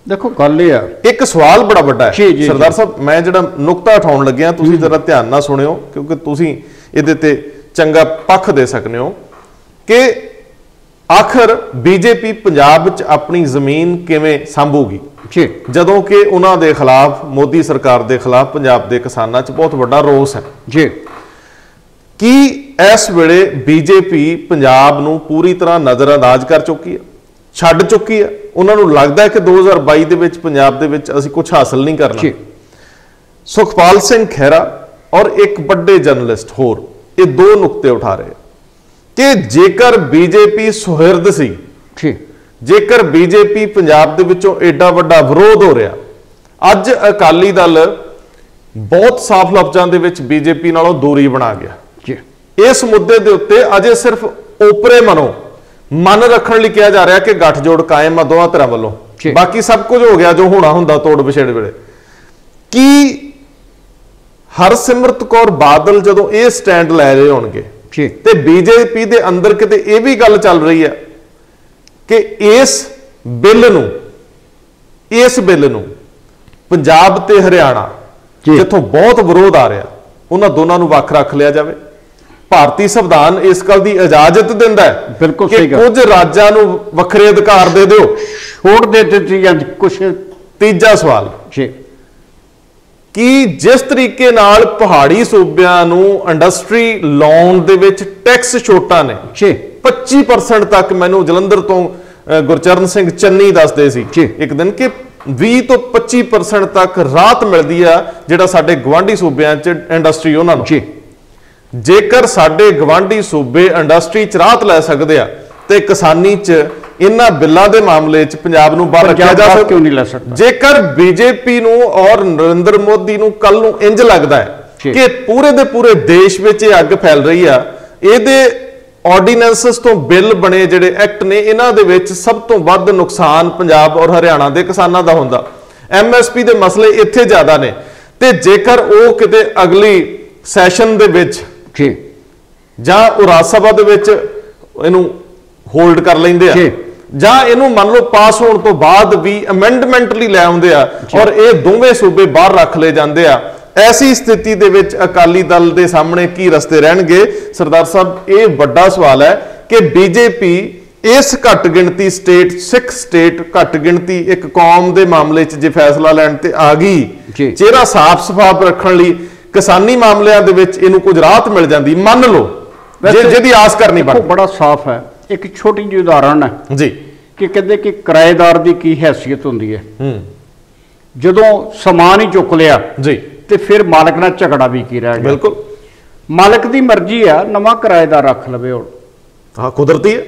ਦੇਖੋ ਗੱਲ ਇਹ ਆ, ਇੱਕ ਸਵਾਲ ਬੜਾ ਵੱਡਾ ਹੈ ਜੀ, ਜੀ, ਸਰਦਾਰ ਸਾਹਿਬ, ਮੈਂ ਜਿਹੜਾ ਨੁਕਤਾ ਉਠਾਉਣ ਲੱਗਿਆ ਤੁਸੀਂ ਜ਼ਰਾ ਧਿਆਨ ਨਾਲ ਸੁਣਿਓ ਕਿਉਂਕਿ ਤੁਸੀਂ ਇਹਦੇ ਤੇ ਚੰਗਾ ਪੱਖ ਦੇ ਸਕਦੇ ਹੋ ਕਿ ਆਖਰ ਬੀਜੇਪੀ ਪੰਜਾਬ ਵਿੱਚ ਆਪਣੀ ਜ਼ਮੀਨ ਕਿਵੇਂ ਸੰਭੂਗੀ ਜੀ, ਜਦੋਂ ਕਿ ਉਹਨਾਂ ਦੇ ਖਿਲਾਫ, ਮੋਦੀ ਸਰਕਾਰ ਦੇ ਖਿਲਾਫ ਪੰਜਾਬ ਦੇ ਕਿਸਾਨਾਂ 'ਚ ਬਹੁਤ ਵੱਡਾ ਰੋਸ ਹੈ ਜੀ। ਕੀ ਇਸ ਵੇਲੇ ਬੀਜੇਪੀ ਪੰਜਾਬ ਨੂੰ ਪੂਰੀ ਤਰ੍ਹਾਂ ਨਜ਼ਰਅੰਦਾਜ਼ ਕਰ ਚੁੱਕੀ ਹੈ, ਛੱਡ ਚੁੱਕੀ ਹੈ? ਉਹਨਾਂ ਨੂੰ ਲੱਗਦਾ ਹੈ ਕਿ 2022 ਦੇ ਵਿੱਚ ਪੰਜਾਬ ਦੇ ਵਿੱਚ ਅਸੀਂ ਕੁਝ ਹਾਸਲ ਨਹੀਂ ਕਰਨਾ। ਜੀ। ਸੁਖਪਾਲ ਸਿੰਘ ਖਹਿਰਾ ਔਰ ਇੱਕ ਵੱਡੇ ਜਰਨਲਿਸਟ ਹੋਰ ਇਹ ਦੋ ਨੁਕਤੇ ਉਠਾ ਰਹੇ ਕਿ ਜੇਕਰ ਬੀਜੇਪੀ ਸੁਹਿਰਦ ਸੀ, ਜੀ, ਜੇਕਰ ਬੀਜੇਪੀ ਪੰਜਾਬ ਦੇ ਵਿੱਚੋਂ ਐਡਾ ਵੱਡਾ ਵਿਰੋਧ ਹੋ ਰਿਹਾ, ਅੱਜ ਅਕਾਲੀ ਦਲ ਬਹੁਤ ਸਾਫ਼ ਲਫ਼ਜ਼ਾਂ ਦੇ ਵਿੱਚ ਬੀਜੇਪੀ ਨਾਲੋਂ ਦੂਰੀ ਬਣਾ ਗਿਆ ਜੀ। ਇਸ ਮੁੱਦੇ ਦੇ ਉੱਤੇ ਅਜੇ ਸਿਰਫ ਓਪਰੇ ਮਨ ਰੱਖਣ ਲਈ ਕਿਹਾ ਜਾ ਰਿਹਾ ਕਿ ਗੱਠਜੋੜ ਕਾਇਮ ਆ ਦੋਵਾਂ ਧਿਰਾਂ ਵੱਲੋਂ, ਬਾਕੀ ਸਭ ਕੁਝ ਹੋ ਗਿਆ ਜੋ ਹੋਣਾ ਹੁੰਦਾ ਤੋੜ ਵਿਛੇੜ ਵੇਲੇ। ਕੀ ਹਰਸਿਮਰਤ ਕੌਰ ਬਾਦਲ ਜਦੋਂ ਇਹ ਸਟੈਂਡ ਲੈ ਰਹੇ ਹੋਣਗੇ ਤੇ ਬੀਜੇਪੀ ਦੇ ਅੰਦਰ ਕਿਤੇ ਇਹ ਵੀ ਗੱਲ ਚੱਲ ਰਹੀ ਹੈ ਕਿ ਇਸ ਬਿੱਲ ਨੂੰ ਪੰਜਾਬ ਤੇ ਹਰਿਆਣਾ ਜਿੱਥੋਂ ਬਹੁਤ ਵਿਰੋਧ ਆ ਰਿਹਾ ਉਹਨਾਂ ਦੋਨਾਂ ਨੂੰ ਵੱਖ ਰੱਖ ਲਿਆ ਜਾਵੇ? ਭਾਰਤੀ ਸੰਵਿਧਾਨ ਇਸ ਗੱਲ ਦੀ ਇਜਾਜ਼ਤ ਦਿੰਦਾ ਹੈ ਬਿਲਕੁਲ ਕਿ ਕੁਝ ਰਾਜਾਂ ਨੂੰ ਵੱਖਰੇ ਅਧਿਕਾਰ ਦੇ ਦਿਓ, ਛੋਟ ਦੇ ਦਿੱਤੀ ਜਾਂਦੀ ਕੁਝ। ਤੀਜਾ ਸਵਾਲ ਕਿ ਜਿਸ ਤਰੀਕੇ ਨਾਲ ਪਹਾੜੀ ਸੂਬਿਆਂ ਨੂੰ ਇੰਡਸਟਰੀ ਲਾਉਣ ਦੇ ਵਿੱਚ ਟੈਕਸ ਛੋਟਾਂ ਨੇ 25% ਤੱਕ, ਮੈਨੂੰ ਜਲੰਧਰ ਤੋਂ ਗੁਰਚਰਨ ਸਿੰਘ ਚੰਨੀ ਦੱਸਦੇ ਸੀ ਇੱਕ ਦਿਨ ਕਿ 20 ਤੋਂ 25% ਤੱਕ ਰਾਹਤ ਮਿਲਦੀ ਆ ਜਿਹੜਾ ਸਾਡੇ ਗਵਾਂਢੀ ਸੂਬਿਆਂ 'ਚ ਇੰਡਸਟਰੀ ਉਹਨਾਂ ਨੂੰ। ਜੇਕਰ ਸਾਡੇ ਗਵਾਂਢੀ ਸੂਬੇ ਇੰਡਸਟਰੀ 'ਚ ਰਾਹਤ ਲੈ ਸਕਦੇ ਆ ਤੇ ਕਿਸਾਨੀ 'ਚ ਇਹਨਾਂ ਬਿੱਲਾਂ ਦੇ ਮਾਮਲੇ 'ਚ ਪੰਜਾਬ ਨੂੰ ਬਾਹਰ ਰੱਖਿਆ ਜਾ ਸਕਦਾ ਕਿਉਂ ਨਹੀਂ ਲੈ ਸਕਦਾ? ਜੇਕਰ ਬੀਜੇਪੀ ਨੂੰ ਔਰ ਨਰਿੰਦਰ ਮੋਦੀ ਨੂੰ ਕੱਲ ਨੂੰ ਇੰਜ ਲੱਗਦਾ ਹੈ ਕਿ ਪੂਰੇ ਦੇ ਪੂਰੇ ਦੇਸ਼ ਵਿੱਚ ਇਹ ਅੱਗ ਫੈਲ ਰਹੀ ਆ, ਇਹਦੇ ਆਰਡੀਨੈਂਸਸ ਤੋਂ ਬਿੱਲ ਬਣੇ ਜਿਹੜੇ ਐਕਟ ਨੇ ਇਹਨਾਂ ਦੇ ਵਿੱਚ ਸਭ ਤੋਂ ਵੱਧ ਨੁਕਸਾਨ ਪੰਜਾਬ ਔਰ ਹਰਿਆਣਾ ਦੇ ਕਿਸਾਨਾਂ ਦਾ ਹੁੰਦਾ। ਐਮਐਸਪੀ ਦੇ ਮਸਲੇ ਇੱਥੇ ਜ਼ਿਆਦਾ ਨੇ ਤੇ ਜੇਕਰ ਉਹ ਕਿਤੇ ਅਗਲੀ ਸੈਸ਼ਨ ਦੇ ਵਿੱਚ ਜਾਂ ਉਹ ਰਾਜ ਸਭਾ ਦੇ ਵਿੱਚ ਇਹਨੂੰ ਹੋਲਡ ਕਰ ਲੈਂਦੇ ਆ ਜਾਂ ਇਹਨੂੰ ਮੰਨ ਲਓ ਪਾਸ ਹੋਣ ਤੋਂ ਬਾਅਦ ਵੀ ਅਮੈਂਡਮੈਂਟ ਲਈ ਲੈ ਆਉਂਦੇ ਆ ਔਰ ਇਹ ਦੋਵੇਂ ਸੂਬੇ ਬਾਹਰ ਰੱਖ ਲਏ ਜਾਂਦੇ ਆ, ਐਸੀ ਸਥਿਤੀ ਦੇ ਵਿੱਚ ਅਕਾਲੀ ਦਲ ਦੇ ਸਾਹਮਣੇ ਕੀ ਰਸਤੇ ਰਹਿਣਗੇ? ਸਰਦਾਰ ਸਾਹਿਬ, ਇਹ ਵੱਡਾ ਸਵਾਲ ਹੈ ਕਿ ਬੀਜੇਪੀ ਇਸ ਘੱਟ ਗਿਣਤੀ ਸਟੇਟ, ਸਿੱਖ ਸਟੇਟ ਘੱਟ ਗਿਣਤੀ ਇੱਕ ਕੌਮ ਦੇ ਮਾਮਲੇ 'ਚ ਜੇ ਫੈਸਲਾ ਲੈਣ ਤੇ ਆ ਗਈ, ਚਿਹਰਾ ਸਾਫ਼ ਸਫਾਫ ਰੱਖਣ ਲਈ ਕਿਸਾਨੀ ਮਾਮਲਿਆਂ ਦੇ ਵਿੱਚ ਇਹਨੂੰ ਕੁਝ ਰਾਹਤ ਮਿਲ ਜਾਂਦੀ, ਮੰਨ ਲਓ ਜਿਹਦੀ ਆਸ ਕਰਨੀ ਬਣਦੀ। ਬੜਾ ਸਾਫ਼ ਹੈ। ਇੱਕ ਛੋਟੀ ਜਿਹੀ ਉਦਾਹਰਣ ਹੈ ਜੀ ਕਿ ਕਹਿੰਦੇ ਕਿ ਕਿਰਾਏਦਾਰ ਦੀ ਕੀ ਹੈਸੀਅਤ ਹੁੰਦੀ ਹੈ। ਜਦੋਂ ਸਮਾਨ ਹੀ ਚੁੱਕ ਲਿਆ ਜੀ ਤੇ ਫਿਰ ਮਾਲਕ ਨਾਲ ਝਗੜਾ ਵੀ ਕੀ ਰਹਿ ਗਿਆ। ਬਿਲਕੁਲ। ਮਾਲਕ ਦੀ ਮਰਜ਼ੀ ਆ, ਨਵਾਂ ਕਿਰਾਏਦਾਰ ਰੱਖ ਲਵੇ। ਹੁਣ ਹਾਂ, ਕੁਦਰਤੀ ਹੈ।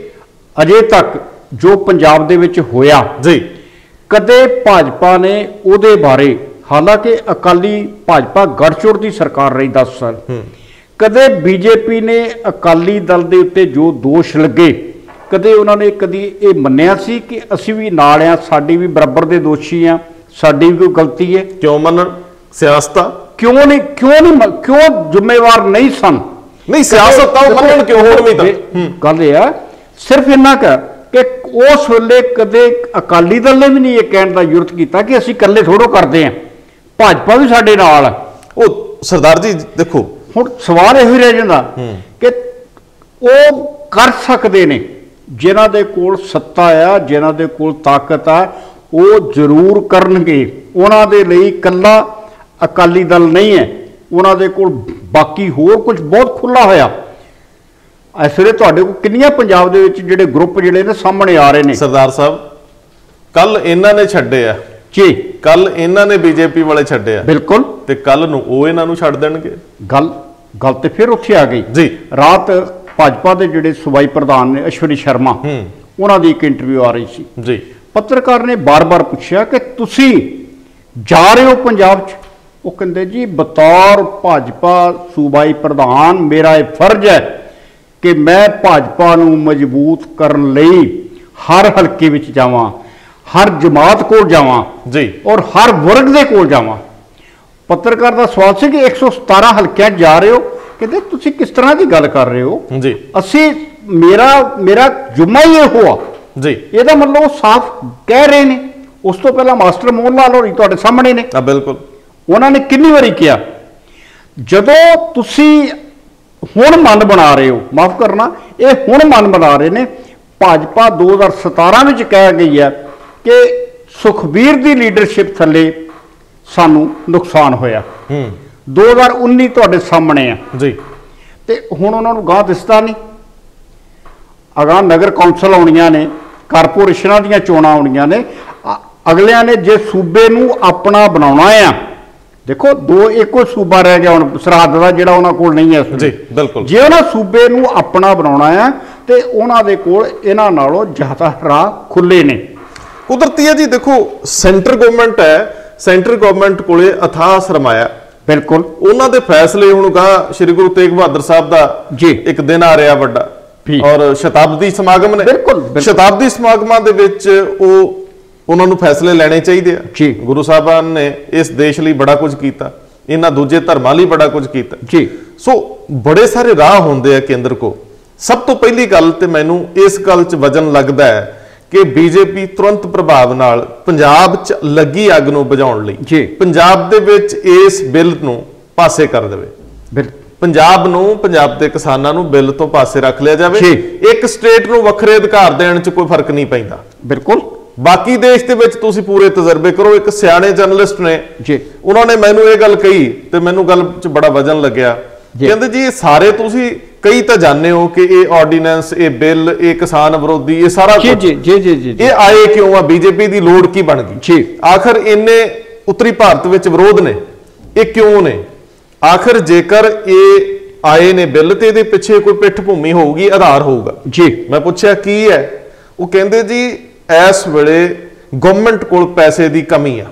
ਅਜੇ ਤੱਕ ਜੋ ਪੰਜਾਬ ਦੇ ਵਿੱਚ ਹੋਇਆ ਜੀ, ਕਦੇ ਭਾਜਪਾ ਨੇ ਉਹਦੇ ਬਾਰੇ, ਹਾਲਾਂਕਿ ਅਕਾਲੀ ਭਾਜਪਾ ਗੜਚੋੜ ਦੀ ਸਰਕਾਰ ਰਹੀ 10 ਸਾਲ, ਕਦੇ ਬੀਜੇਪੀ ਨੇ ਅਕਾਲੀ ਦਲ ਦੇ ਉੱਤੇ ਜੋ ਦੋਸ਼ ਲੱਗੇ, ਕਦੇ ਉਹਨਾਂ ਨੇ ਕਦੀ ਇਹ ਮੰਨਿਆ ਸੀ ਕਿ ਅਸੀਂ ਵੀ ਨਾਲ ਆ, ਸਾਡੀ ਵੀ ਬਰਾਬਰ ਦੇ ਦੋਸ਼ੀ ਆ, ਸਾਡੀ ਵੀ ਕੋਈ ਗਲਤੀ ਹੈ? ਕਿਉਂ ਮੰਨਣ? ਸਿਆਸਤ ਕਿਉਂ ਜ਼ਿੰਮੇਵਾਰ ਨਹੀਂ ਸਨ? ਨਹੀਂ, ਸਿਆਸਤ ਤਾਂ ਉਹ ਮੰਨਣ ਕਿਉਂ? ਹੁਣ ਵੀ ਤਾਂ ਗੱਲ ਇਹ ਆ, ਸਿਰਫ ਇੰਨਾ ਕਿ ਉਸ ਵੇਲੇ ਕਦੇ ਅਕਾਲੀ ਦਲ ਨੇ ਵੀ ਨਹੀਂ ਇਹ ਕਹਿਣ ਦਾ ਜੁਰਤ ਕੀਤਾ ਕਿ ਅਸੀਂ ਇਕੱਲੇ ਥੋੜੋ ਕਰਦੇ ਹਾਂ, ਭਾਜਪਾ ਵੀ ਸਾਡੇ ਨਾਲ ਆ। ਉਹ ਸਰਦਾਰ ਜੀ ਦੇਖੋ, ਹੁਣ ਸਵਾਲ ਇਹੋ ਹੀ ਰਹਿ ਜਾਂਦਾ ਕਿ ਉਹ ਕਰ ਸਕਦੇ ਨੇ, ਜਿਨ੍ਹਾਂ ਦੇ ਕੋਲ ਸੱਤਾ ਆ, ਜਿਨ੍ਹਾਂ ਦੇ ਕੋਲ ਤਾਕਤ ਆ, ਉਹ ਜ਼ਰੂਰ ਕਰਨਗੇ। ਉਹਨਾਂ ਦੇ ਲਈ ਇਕੱਲਾ ਅਕਾਲੀ ਦਲ ਨਹੀਂ ਹੈ, ਉਹਨਾਂ ਦੇ ਕੋਲ ਬਾਕੀ ਹੋਰ ਕੁਝ ਬਹੁਤ ਖੁੱਲ੍ਹਾ ਹੋਇਆ। ਇਸ ਵੇਲੇ ਤੁਹਾਡੇ ਕੋਲ ਕਿੰਨੀਆਂ ਪੰਜਾਬ ਦੇ ਵਿੱਚ ਜਿਹੜੇ ਗਰੁੱਪ ਜਿਹੜੇ ਨੇ ਸਾਹਮਣੇ ਆ ਰਹੇ ਨੇ। ਸਰਦਾਰ ਸਾਹਿਬ, ਕੱਲ ਇਹਨਾਂ ਨੇ ਛੱਡੇ ਆ ਜੀ, ਕੱਲ ਇਹਨਾਂ ਨੇ ਬੀਜੇਪੀ ਵਾਲੇ ਛੱਡੇ ਆ, ਬਿਲਕੁਲ, ਤੇ ਕੱਲ ਨੂੰ ਉਹ ਇਹਨਾਂ ਨੂੰ ਛੱਡ ਦੇਣਗੇ। ਗੱਲ ਤੇ ਫਿਰ ਉੱਥੇ ਆ ਗਈ ਜੀ। ਰਾਤ ਭਾਜਪਾ ਦੇ ਜਿਹੜੇ ਸੂਬਾਈ ਪ੍ਰਧਾਨ ਨੇ ਅਸ਼ਵਨੀ ਸ਼ਰਮਾ, ਉਹਨਾਂ ਦੀ ਇੱਕ ਇੰਟਰਵਿਊ ਆ ਰਹੀ ਸੀ ਜੀ। ਪੱਤਰਕਾਰ ਨੇ ਬਾਰ-ਬਾਰ ਪੁੱਛਿਆ ਕਿ ਤੁਸੀਂ ਜਾ ਰਹੇ ਹੋ ਪੰਜਾਬ 'ਚ? ਉਹ ਕਹਿੰਦੇ ਜੀ ਬਤੌਰ ਭਾਜਪਾ ਸੂਬਾਈ ਪ੍ਰਧਾਨ ਮੇਰਾ ਇਹ ਫਰਜ਼ ਹੈ ਕਿ ਮੈਂ ਭਾਜਪਾ ਨੂੰ ਮਜ਼ਬੂਤ ਕਰਨ ਲਈ ਹਰ ਹਲਕੇ ਵਿੱਚ ਜਾਵਾਂ, ਹਰ ਜਮਾਤ ਕੋਲ ਜਾਵਾਂ ਜੀ, ਔਰ ਹਰ ਵਰਗ ਦੇ ਕੋਲ ਜਾਵਾਂ। ਪੱਤਰਕਾਰ ਦਾ ਸਵਾਲ ਸੀ ਕਿ 117 ਹਲਕਿਆਂ 'ਚ ਜਾ ਰਹੇ ਹੋ, ਕਹਿੰਦੇ ਤੁਸੀਂ ਕਿਸ ਤਰ੍ਹਾਂ ਦੀ ਗੱਲ ਕਰ ਰਹੇ ਹੋ ਜੀ? ਅਸੀਂ ਮੇਰਾ ਜੁਮਾ ਹੀ ਇਹ ਹੋਆ ਜੀ। ਇਹਦਾ ਮਤਲਬ ਉਹ ਸਾਫ਼ ਕਹਿ ਰਹੇ ਨੇ। ਉਸ ਤੋਂ ਪਹਿਲਾਂ ਮਾਸਟਰ ਮੋਹਨ ਲਾਲ ਹੋਰੀ ਤੁਹਾਡੇ ਸਾਹਮਣੇ ਨੇ, ਬਿਲਕੁਲ, ਉਹਨਾਂ ਨੇ ਕਿੰਨੀ ਵਾਰੀ ਕਿਹਾ, ਜਦੋਂ ਤੁਸੀਂ ਹੁਣ ਮਨ ਬਣਾ ਰਹੇ ਹੋ, ਮਾਫ ਕਰਨਾ, ਇਹ ਹੁਣ ਮਨ ਬਣਾ ਰਹੇ ਨੇ। ਭਾਜਪਾ 2017 ਵਿੱਚ ਕਹਿ ਗਈ ਹੈ ਕਿ ਸੁਖਬੀਰ ਦੀ ਲੀਡਰਸ਼ਿਪ ਥੱਲੇ ਸਾਨੂੰ ਨੁਕਸਾਨ ਹੋਇਆ। 2019 ਤੁਹਾਡੇ ਸਾਹਮਣੇ ਆ ਜੀ, ਤੇ ਹੁਣ ਉਹਨਾਂ ਨੂੰ ਗਾਹ ਦਿਸਦਾ ਨਹੀਂ। ਅਗਾਂਹ ਨਗਰ ਕੌਂਸਲ ਆਉਣੀਆਂ ਨੇ, ਕਾਰਪੋਰੇਸ਼ਨਾਂ ਦੀਆਂ ਚੋਣਾਂ ਆਉਣੀਆਂ ਨੇ, ਅਗਲਿਆਂ ਨੇ ਜੇ ਸੂਬੇ ਨੂੰ ਆਪਣਾ ਬਣਾਉਣਾ ਆ, ਦੇਖੋ ਇੱਕੋ ਸੂਬਾ ਰਹਿ ਗਿਆ ਹੁਣ ਸਰਹੱਦ ਦਾ, ਜਿਹੜਾ ਉਹਨਾਂ ਕੋਲ ਨਹੀਂ ਹੈ ਜੀ, ਬਿਲਕੁਲ। ਜੇ ਉਹਨਾਂ ਸੂਬੇ ਨੂੰ ਆਪਣਾ ਬਣਾਉਣਾ ਆ ਤੇ ਉਹਨਾਂ ਦੇ ਕੋਲ ਇਹਨਾਂ ਨਾਲੋਂ ਜ਼ਿਆਦਾ ਰਾਹ ਖੁੱਲੇ ਨੇ। ਕੁਦਰਤੀ ਹੈ ਜੀ। ਦੇਖੋ, ਸੈਂਟਰ ਗਵਰਨਮੈਂਟ ਹੈ, ਸੈਂਟਰ ਗਵਰਨਮੈਂਟ ਕੋਲੇ ਅਥਾਹ ਸਰਮਾਇਆ, ਬਿਲਕੁਲ। ਉਹਨਾਂ ਦੇ ਫੈਸਲੇ ਹੁਣ ਕਹਾ ਸ਼੍ਰੀ ਗੁਰੂ ਤੇਗ ਬਹਾਦਰ ਸਾਹਿਬ ਦਾ ਜੀ ਇੱਕ ਦਿਨ ਆ ਰਿਹਾ ਵੱਡਾ, ਔਰ ਸ਼ਤਾਬਦੀ ਸਮਾਗਮ ਨੇ। ਬਿਲਕੁਲ, ਸ਼ਤਾਬਦੀ ਸਮਾਗਮਾਂ ਦੇ ਵਿੱਚ ਉਹਨਾਂ ਨੂੰ ਫੈਸਲੇ ਲੈਣੇ ਚਾਹੀਦੇ ਆ ਜੀ। ਗੁਰੂ ਸਾਹਿਬਾਨ ਨੇ ਇਸ ਦੇਸ਼ ਲਈ ਬੜਾ ਕੁਝ ਕੀਤਾ, ਇਹਨਾਂ ਦੂਜੇ ਧਰਮਾਂ ਲਈ ਬੜਾ ਕੁਝ ਕੀਤਾ ਜੀ। ਸੋ ਬੜੇ ਸਾਰੇ ਰਾਹ ਹੁੰਦੇ ਆ ਕੇਂਦਰ ਕੋ। ਸਭ ਤੋਂ ਪਹਿਲੀ ਗੱਲ ਤੇ ਮੈਨੂੰ ਇਸ ਗੱਲ 'ਚ ਵਜਨ ਲੱਗਦਾ ਹੈ ਕਿ ਬੀਜੇਪੀ ਤੁਰੰਤ ਪ੍ਰਭਾਵ ਨਾਲ ਪੰਜਾਬ 'ਚ ਲੱਗੀ ਅੱਗ ਨੂੰ ਬੁਝਾਉਣ ਲਈ ਪੰਜਾਬ ਦੇ ਵਿੱਚ ਇਸ ਬਿੱਲ ਨੂੰ ਪਾਸੇ ਕਰ ਦੇਵੇ। ਪੰਜਾਬ ਨੂੰ, ਪੰਜਾਬ ਦੇ ਕਿਸਾਨਾਂ ਨੂੰ ਬਿੱਲ ਤੋਂ ਪਾਸੇ ਰੱਖ ਲਿਆ ਜਾਵੇ। ਇੱਕ ਸਟੇਟ ਨੂੰ ਵੱਖਰੇ ਅਧਿਕਾਰ ਦੇਣ 'ਚ ਕੋਈ ਫਰਕ ਨਹੀਂ ਪੈਂਦਾ। ਬਿਲਕੁਲ। ਬਾਕੀ ਦੇਸ਼ ਦੇ ਵਿੱਚ ਤੁਸੀਂ ਪੂਰੇ ਤਜਰਬੇ ਕਰੋ। ਇੱਕ ਸਿਆਣੇ ਜਰਨਲਿਸਟ ਨੇ ਜੀ, ਉਹਨਾਂ ਨੇ ਮੈਨੂੰ ਇਹ ਗੱਲ ਕਹੀ ਤੇ ਮੈਨੂੰ ਗੱਲ 'ਚ ਬੜਾ ਵਜਨ ਲੱਗਿਆ। ਕਹਿੰਦੇ ਜੀ ਇਹ ਸਾਰੇ ਤੁਸੀਂ ਕਈ ਤਾਂ ਜਾਣਦੇ ਹੋ ਕਿ ਇਹ ਆਰਡੀਨੈਂਸ, ਇਹ ਬਿੱਲ, ਇਹ ਕਿਸਾਨ ਵਿਰੋਧੀ, ਇਹ ਸਾਰਾ ਜੀ ਜੀ ਜੀ ਜੀ ਇਹ ਆਏ ਕਿਉਂ ਆ? ਬੀਜੇਪੀ ਦੀ ਲੋੜ ਕੀ ਬਣ ਗਈ ਜੀ? ਆਖਰ ਇੰਨੇ ਉੱਤਰੀ ਭਾਰਤ ਵਿੱਚ ਵਿਰੋਧ ਨੇ, ਇਹ ਕਿਉਂ ਨੇ? ਆਖਰ ਜੇਕਰ ਇਹ ਆਏ ਨੇ ਬਿੱਲ ਤੇ ਇਹਦੇ ਪਿੱਛੇ ਕੋਈ ਪਿੱਠ ਭੂਮੀ ਹੋਊਗੀ, ਆਧਾਰ ਹੋਊਗਾ ਜੀ। ਮੈਂ ਪੁੱਛਿਆ ਕੀ ਹੈ? ਉਹ ਕਹਿੰਦੇ ਜੀ ਇਸ ਵੇਲੇ ਗਵਰਨਮੈਂਟ ਕੋਲ ਪੈਸੇ ਦੀ ਕਮੀ ਆ।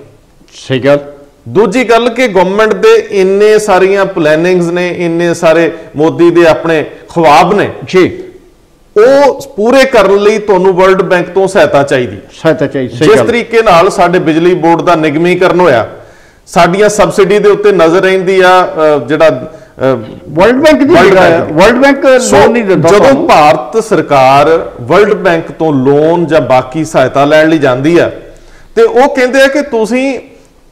ਸਹੀ ਗੱਲ। ਦੂਜੀ ਗੱਲ ਕਿ ਗਵਰਨਮੈਂਟ ਦੇ ਇੰਨੇ ਸਾਰੀਆਂ ਪਲੈਨਿੰਗਸ ਨੇ, ਇੰਨੇ ਸਾਰੇ ਮੋਦੀ ਦੇ ਆਪਣੇ ਖੁਆਬ ਨੇ ਜੀ, ਉਹ ਪੂਰੇ ਕਰਨ ਲਈ ਤੁਹਾਨੂੰ ਵਰਲਡ ਬੈਂਕ ਤੋਂ ਸਹਾਇਤਾ ਚਾਹੀਦੀ। ਜਿਸ ਤਰੀਕੇ ਨਾਲ ਸਾਡੇ ਬਿਜਲੀ ਬੋਰਡ ਦਾ ਨਿਗਮੀਕਰਨ ਹੋਇਆ, ਸਾਡੀਆਂ ਸਬਸਿਡੀ ਦੇ ਉੱਤੇ ਨਜ਼ਰ ਰਹਿੰਦੀ ਆ, ਜਿਹੜਾ ਵਰਲਡ ਬੈਂਕ ਦੀ ਵਰਲਡ ਬੈਂਕ ਲੋਨ ਨਹੀਂ ਦਿੰਦਾ। ਜਦੋਂ ਭਾਰਤ ਸਰਕਾਰ ਵਰਲਡ ਬੈਂਕ ਤੋਂ ਲੋਨ ਜਾਂ ਬਾਕੀ ਸਹਾਇਤਾ ਲੈਣ ਲਈ ਜਾਂਦੀ ਆ ਤੇ ਉਹ ਕਹਿੰਦੇ ਆ ਕਿ ਤੁਸੀਂ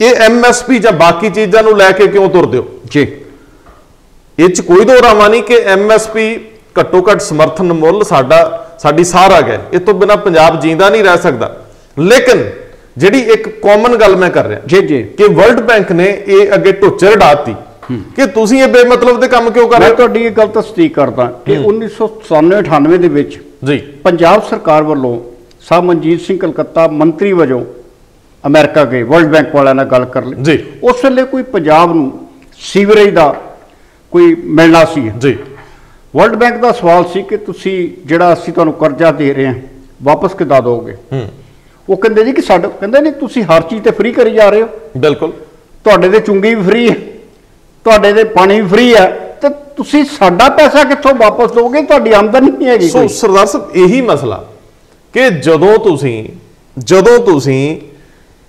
ਇਹ ਐਮਐਸਪੀ ਜਾਂ ਬਾਕੀ ਚੀਜ਼ਾਂ ਨੂੰ ਲੈ ਕੇ ਕਿਉਂ ਤੁਰਦੇ ਹੋ ਜੀ? ਇਹ 'ਚ ਕੋਈ ਦੋਰਾਵਾ ਨਹੀਂ ਕਿ ਐਮਐਸਪੀ ਘੱਟੋ ਘੱਟ ਸਮਰਥਨ ਮੁੱਲ ਸਾਡੀ ਸਾਰਾ ਹੈ, ਇਹ ਤੋਂ ਬਿਨਾ ਪੰਜਾਬ ਜਿੰਦਾ ਨਹੀਂ ਰਹਿ ਸਕਦਾ। ਲੇਕਿਨ ਜਿਹੜੀ ਇੱਕ ਕਾਮਨ ਗੱਲ ਮੈਂ ਕਰ ਰਿਹਾ ਜੀ ਜੀ ਕਿ ਵਰਲਡ ਬੈਂਕ ਨੇ ਇਹ ਅੱਗੇ ਢੋਚਰ ਢਾਤੀ ਕਿ ਤੁਸੀਂ ਇਹ ਬੇਮਤਲਬ ਦੇ ਕੰਮ ਕਿਉਂ ਕਰ ਰਹੇ ਹੋ। ਮੈਂ ਤੁਹਾਡੀ ਇਹ ਗੱਲ ਤਸਦੀਕ ਕਰਦਾ ਕਿ 1997-98 ਦੇ ਵਿੱਚ ਜੀ ਪੰਜਾਬ ਸਰਕਾਰ ਵੱਲੋਂ ਸਾਹਿਬ ਮਨਜੀਤ ਸਿੰਘ ਕਲਕੱਤਾ ਮੰਤਰੀ ਵਜੋਂ ਅਮਰੀਕਾ ਗਏ, ਵਰਲਡ ਬੈਂਕ ਵਾਲਿਆਂ ਨਾਲ ਗੱਲ ਕਰ ਲਈ ਜੀ। ਉਸ ਵੇਲੇ ਕੋਈ ਪੰਜਾਬ ਨੂੰ ਸੀਵਰੇਜ ਦਾ ਕੋਈ ਮਿਲਣਾ ਸੀ। ਜੀ ਵਰਲਡ ਬੈਂਕ ਦਾ ਸਵਾਲ ਸੀ ਕਿ ਤੁਸੀਂ ਜਿਹੜਾ ਅਸੀਂ ਤੁਹਾਨੂੰ ਕਰਜ਼ਾ ਦੇ ਰਹੇ ਹਾਂ ਵਾਪਸ ਕਿੱਦਾਂ ਦੋਗੇ। ਉਹ ਕਹਿੰਦੇ ਜੀ ਕਿ ਸਾਡਾ, ਕਹਿੰਦੇ ਨਹੀਂ ਤੁਸੀਂ ਹਰ ਚੀਜ਼ ਤੇ ਫ੍ਰੀ ਕਰੀ ਜਾ ਰਹੇ ਹੋ। ਬਿਲਕੁਲ, ਤੁਹਾਡੇ ਦੇ ਚੁੰਗੀ ਵੀ ਫ੍ਰੀ ਹੈ, ਤੁਹਾਡੇ ਦੇ ਪਾਣੀ ਵੀ ਫ੍ਰੀ ਹੈ, ਤੇ ਤੁਸੀਂ ਸਾਡਾ ਪੈਸਾ ਕਿੱਥੋਂ ਵਾਪਸ ਦੋਗੇ? ਤੁਹਾਡੀ ਆਮਦਨ ਨਹੀਂ ਹੈਗੀ। ਸੋ ਸਰਦਾਰ ਸਾਹਿਬ ਇਹੀ ਮਸਲਾ ਕਿ ਜਦੋਂ ਤੁਸੀਂ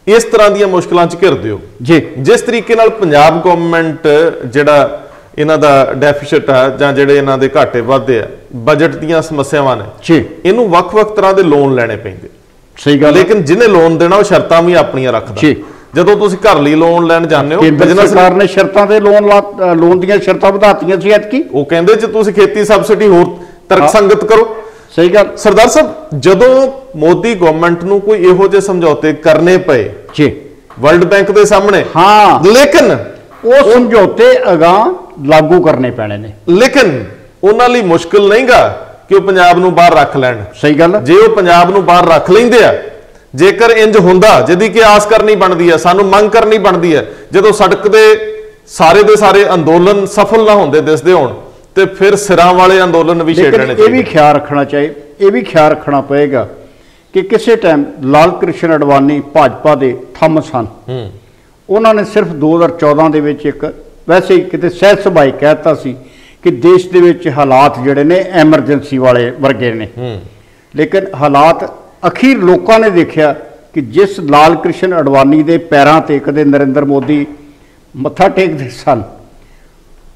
ਇਸ ਤਰ੍ਹਾਂ ਦੀਆਂ ਮੁਸ਼ਕਲਾਂ 'ਚ ਘਿਰਦੇ ਹੋ ਜੀ, ਜਿਸ ਤਰੀਕੇ ਨਾਲ ਪੰਜਾਬ ਗਵਰਨਮੈਂਟ ਜਿਹੜਾ ਇਹਨਾਂ ਦਾ ਡੈਫਿਸਿਟ ਆ ਜਾਂ ਜਿਹੜੇ ਇਹਨਾਂ ਦੇ ਘਾਟੇ ਵਾਧੇ ਆ, ਬਜਟ ਦੀਆਂ ਸਮੱਸਿਆਵਾਂ ਨੇ ਜੀ, ਇਹਨੂੰ ਵੱਖ-ਵੱਖ ਤਰ੍ਹਾਂ ਦੇ ਲੋਨ ਲੈਣੇ ਪੈਂਦੇ। ਸਹੀ ਗੱਲ। ਲੇਕਿਨ ਜਿਹਨੇ ਲੋਨ ਦੇਣਾ ਉਹ ਸ਼ਰਤਾਂ ਵੀ ਆਪਣੀਆਂ ਰੱਖਦਾ। ਜੀ, ਜਦੋਂ ਤੁਸੀਂ ਘਰ ਲਈ ਲੋਨ ਲੈਣ ਜਾਂਦੇ ਹੋ, ਕੇਂਦਰ ਸਰਕਾਰ ਨੇ ਸ਼ਰਤਾਂ ਦੇ ਲੋਨ ਦੀਆਂ ਸ਼ਰਤਾਂ ਵਧਾਤੀਆਂ ਸੀ ਐਤਕੀ। ਉਹ ਕਹਿੰਦੇ ਜੇ ਤੁਸੀਂ ਖੇਤੀ ਸਬਸਿਡੀ ਹੋਰ ਤਰਕਸੰਗਤ ਕਰੋ। ਸਹੀ ਗੱਲ। ਸਰਦਾਰ ਸਾਹਿਬ ਜਦੋਂ ਮੋਦੀ ਗਵਰਨਮੈਂਟ ਨੂੰ ਕੋਈ ਇਹੋ ਜਿਹੇ ਸਮਝੌਤੇ ਕਰਨੇ ਪਏ ਜੀ ਵਰਲਡ ਬੈਂਕ ਦੇ ਸਾਹਮਣੇ, ਹਾਂ, ਲੇਕਿਨ ਉਹ ਸਮਝੌਤੇ ਅਗਾਂਹ ਲਾਗੂ ਕਰਨੇ ਪੈਣੇ ਨੇ। ਲੇਕਿਨ ਉਹਨਾਂ ਲਈ ਮੁਸ਼ਕਿਲ ਨਹੀਂਗਾ ਕਿ ਉਹ ਪੰਜਾਬ ਨੂੰ ਬਾਹਰ ਰੱਖ ਲੈਣ। ਸਹੀ ਗੱਲ। ਜੇ ਉਹ ਪੰਜਾਬ ਨੂੰ ਬਾਹਰ ਰੱਖ ਲੈਂਦੇ ਆ, ਜੇਕਰ ਇੰਜ ਹੁੰਦਾ, ਜਿਹਦੀ ਕਿ ਆਸ ਕਰਨੀ ਬਣਦੀ ਹੈ, ਸਾਨੂੰ ਮੰਗ ਕਰਨੀ ਬਣਦੀ ਹੈ, ਜਦੋਂ ਸੜਕ ਦੇ ਸਾਰੇ ਅੰਦੋਲਨ ਸਫਲ ਨਾ ਹੁੰਦੇ ਦਿਸਦੇ ਹੋਣ, ਤੇ ਫਿਰ ਸਿਰਾਂ ਵਾਲੇ ਅੰਦੋਲਨ ਵੀ ਛੇੜ ਲੈਣੇ ਚਾਹੀਦੇ। ਇਹ ਵੀ ਖਿਆਲ ਰੱਖਣਾ ਚਾਹੀਏ, ਇਹ ਵੀ ਖਿਆਲ ਰੱਖਣਾ ਪਏਗਾ ਕਿ ਕਿਸੇ ਟਾਈਮ ਲਾਲ ਕ੍ਰਿਸ਼ਨ ਅਡਵਾਨੀ ਭਾਜਪਾ ਦੇ ਥੰਮ ਸਨ। ਉਹਨਾਂ ਨੇ ਸਿਰਫ 2014 ਦੇ ਵਿੱਚ ਇੱਕ ਵੈਸੇ ਹੀ ਕਿਤੇ ਸਹਿਜ ਸੁਭਾਈ ਕਹਿਤਾ ਸੀ ਕਿ ਦੇਸ਼ ਦੇ ਵਿੱਚ ਹਾਲਾਤ ਜਿਹੜੇ ਨੇ ਐਮਰਜੈਂਸੀ ਵਾਲੇ ਵਰਗੇ ਨੇ। ਲੇਕਿਨ ਹਾਲਾਤ ਅਖੀਰ ਲੋਕਾਂ ਨੇ ਦੇਖਿਆ ਕਿ ਜਿਸ ਲਾਲ ਕ੍ਰਿਸ਼ਨ ਅਡਵਾਨੀ ਦੇ ਪੈਰਾਂ ਤੇ ਕਦੇ ਨਰਿੰਦਰ ਮੋਦੀ ਮੱਥਾ ਟੇਕਦੇ ਸਨ,